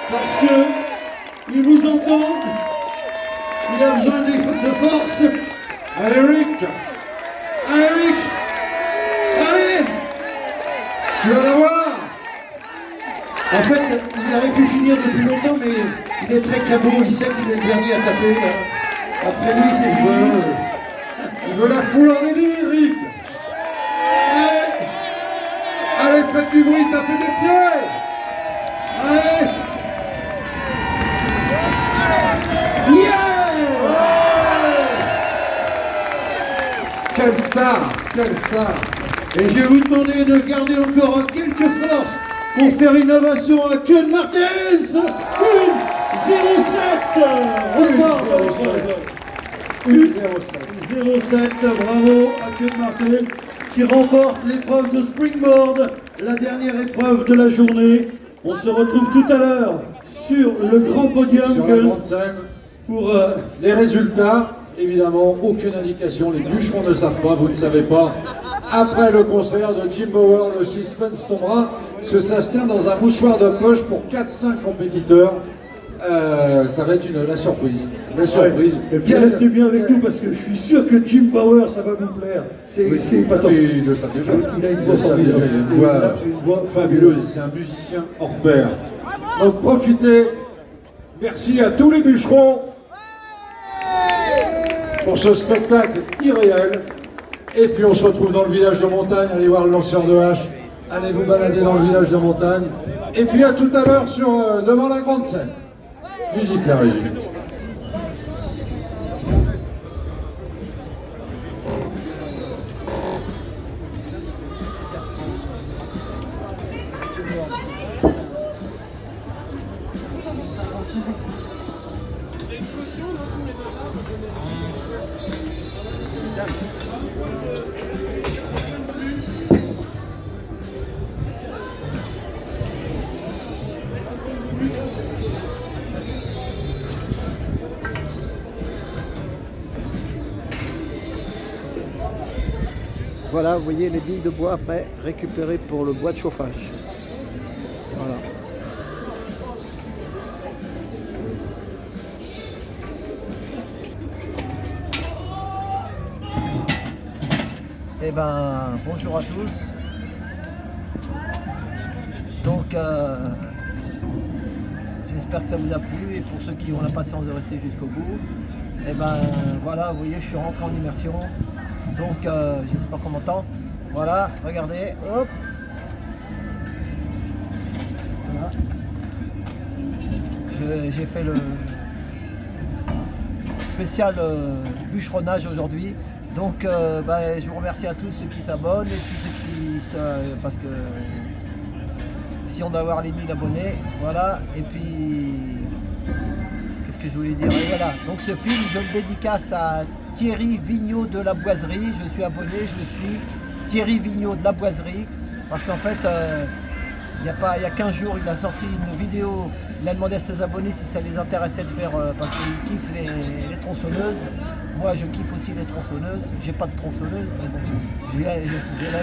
parce que il vous entend, il a besoin de force. Allez Rick, Allez Rick, allez, tu vas l'avoir. En fait, il aurait pu finir depuis longtemps, mais il est très cabot, il sait qu'il est le dernier à taper. Après lui, c'est fini. Il veut la foule en délire, Rick. Allez, faites du bruit, tapez des pieds. Allez. Yeah. Quelle star, quelle star. Et je vais vous demander de garder encore quelques forces pour faire innovation à Kuhn Martens. 1-0-7. Bravo à Kuhn Martens qui remporte l'épreuve de springboard, la dernière épreuve de la journée. On se retrouve tout à l'heure sur le grand podium sur la grande scène pour les résultats. Évidemment, aucune indication, les bûcherons ne savent pas, vous ne savez pas. Après le concert de Jim Bauer, le suspense tombera, parce que ça se tient dans un mouchoir de poche pour 4-5 compétiteurs. Ça va être la surprise. La surprise. Et puis restez bien avec nous parce que je suis sûr que Jim Bauer, ça va vous plaire. C'est épatant. Oui, il le savent déjà. Il a une voix fabuleuse. Une voix fabuleuse. C'est un musicien hors pair. Donc profitez. Merci à tous les bûcherons pour ce spectacle irréel. Et puis on se retrouve dans le village de montagne. Allez voir le lanceur de hache. Allez vous balader dans le village de montagne. Et puis à tout à l'heure devant la grande scène. Musique la régie. Voilà, vous voyez les billes de bois après récupérées pour le bois de chauffage. Voilà. Eh ben, bonjour à tous. Donc, j'espère que ça vous a plu et pour ceux qui ont la patience de rester jusqu'au bout, eh ben, voilà, vous voyez, je suis rentré en immersion. Donc, j'espère qu'on m'entend. Voilà, regardez, hop. Voilà. J'ai fait le spécial bûcheronnage aujourd'hui. Donc, je vous remercie à tous ceux qui s'abonnent et puis ceux qui parce que si on doit avoir les 1000 abonnés, voilà. Et puis, qu'est-ce que je voulais dire? Et voilà. Donc, ce film, je le dédicace à Thierry Vigneault de la Boiserie. Je suis abonné, je le suis. Thierry Vigneault de la Boiserie. Parce qu'en fait, il y a 15 jours, il a sorti une vidéo. Il a demandé à ses abonnés si ça les intéressait de faire, parce qu'ils kiffent les tronçonneuses. Moi, je kiffe aussi les tronçonneuses. J'ai pas de tronçonneuse, mais bon, j'ai la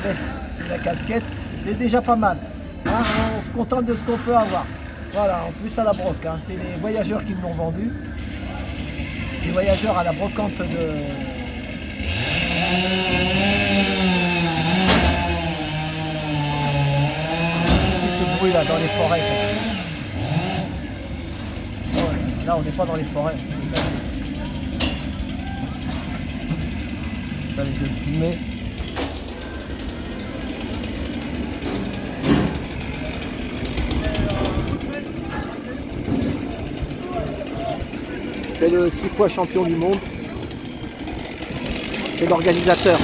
veste et la casquette. C'est déjà pas mal. Hein, on se contente de ce qu'on peut avoir. Voilà, en plus à la broc. Hein, c'est les voyageurs qui me l'ont vendu. Les voyageurs à la brocante de... ce bruit là dans les forêts. Ouais, là, on n'est pas dans les forêts. Allez, je vais le filmer. C'est le 6 fois champion du monde. C'est l'organisateur.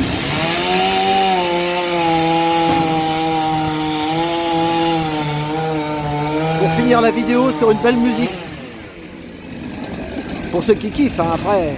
Pour finir la vidéo sur une belle musique. Pour ceux qui kiffent, hein, après.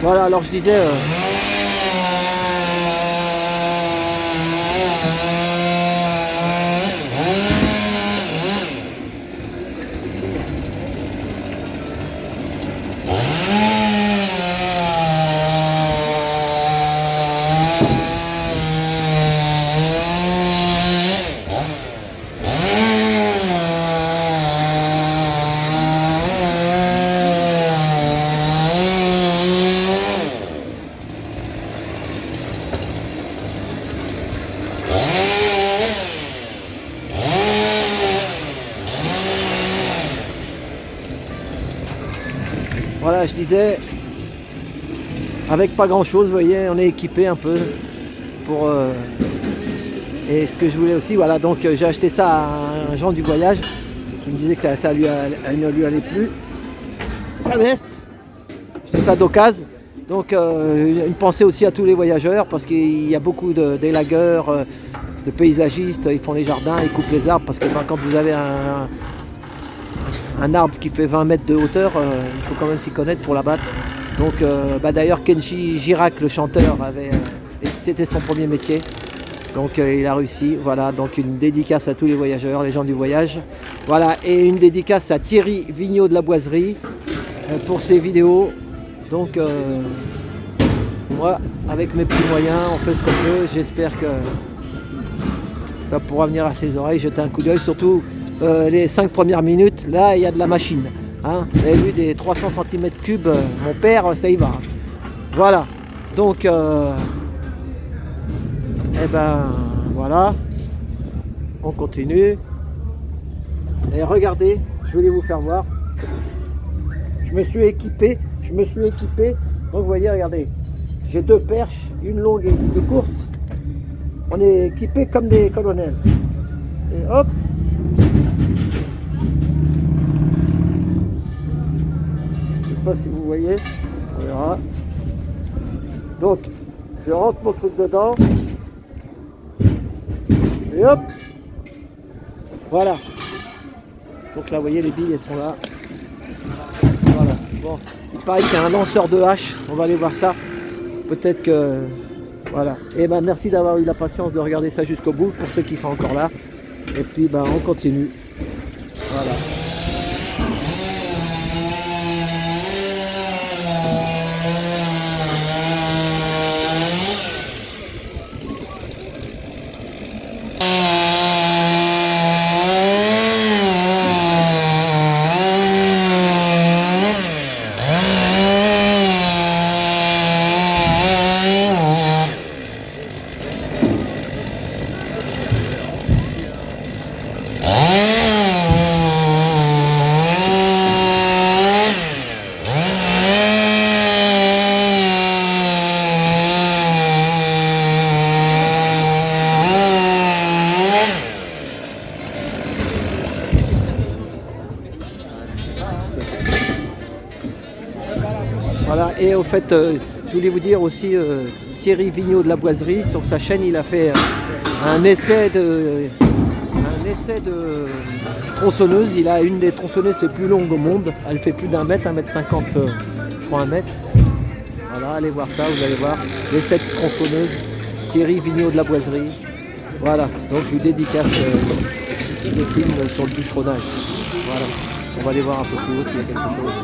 Voilà, alors je disais... Voilà, je disais, avec pas grand chose, vous voyez, on est équipé un peu pour... Et ce que je voulais aussi, voilà, donc j'ai acheté ça à un Jean du voyage qui me disait que ça ne lui allait plus. Sa veste, c'est ça d'occasion. Donc une pensée aussi à tous les voyageurs parce qu'il y a beaucoup d'élagueurs, de paysagistes, ils font les jardins, ils coupent les arbres parce que quand vous avez un arbre qui fait 20 mètres de hauteur, il faut quand même s'y connaître pour l'abattre. Donc d'ailleurs Kenji Girac, le chanteur, c'était son premier métier. Donc il a réussi, voilà, donc une dédicace à tous les voyageurs, les gens du voyage. Voilà, et une dédicace à Thierry Vigneault de la Boiserie pour ses vidéos. Donc moi, avec mes petits moyens, on fait ce qu'on peut. J'espère que ça pourra venir à ses oreilles, jeter un coup d'œil. Surtout les 5 premières minutes, là il y a de la machine. Hein. Vous avez vu des 300 cm3, mon père, ça y va. Voilà, donc... Et ben voilà, on continue. Et regardez, je voulais vous faire voir. Je me suis équipé. Donc vous voyez, regardez, j'ai 2 perches, une longue et une courte. On est équipé comme des colonels. Et hop. Je sais pas si vous voyez, on verra. Donc, je rentre mon truc dedans. Et hop, voilà. Donc là, vous voyez, les billes, elles sont là. Voilà. Bon, il paraît qu'il y a un lanceur de hache. On va aller voir ça. Peut-être que... Voilà. Et ben merci d'avoir eu la patience de regarder ça jusqu'au bout, pour ceux qui sont encore là. Et puis, ben on continue. Voilà. Voilà, et au fait, je voulais vous dire aussi, Thierry Vigneault de la Boiserie, sur sa chaîne, il a fait un essai de tronçonneuse. Il a une des tronçonneuses les plus longues au monde. Elle fait plus d'1 mètre, 1m50, je crois 1 mètre. Voilà, allez voir ça, vous allez voir. L'essai de tronçonneuse, Thierry Vigneault de la Boiserie. Voilà, donc je lui dédicace des films sur le bûcheronnage. Voilà, on va aller voir un peu plus haut s'il y a quelque chose.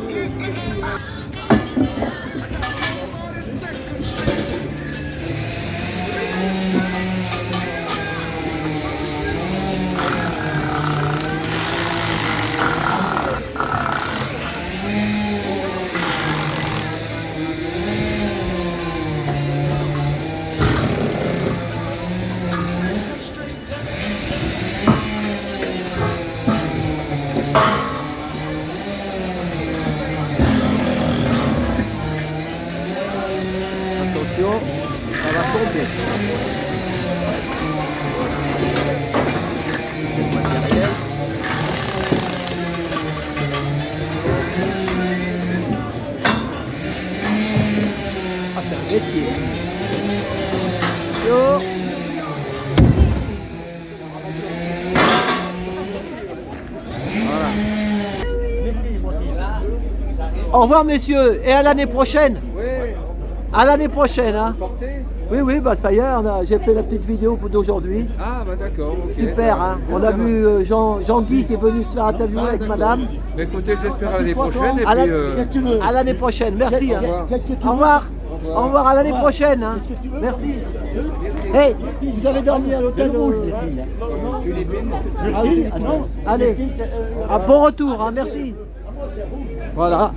Ça va tomber. Ah, c'est un métier. Yo. Voilà. Au revoir messieurs et à l'année prochaine. Oui. À l'année prochaine, hein. Porté ? Oui, bah ça y est, j'ai fait la petite vidéo d'aujourd'hui. Ah, bah d'accord. Okay. Super, hein. On a vu Jean-Guy qui est venu se faire interviewer avec madame. Mais écoutez, j'espère à l'année prochaine. Et puis, à l'année prochaine, merci. Hein. Au revoir. Au revoir, à l'année prochaine. Hein. Merci. Hey, vous avez dormi à l'hôtel Allez, à bon retour, hein. Merci. Voilà.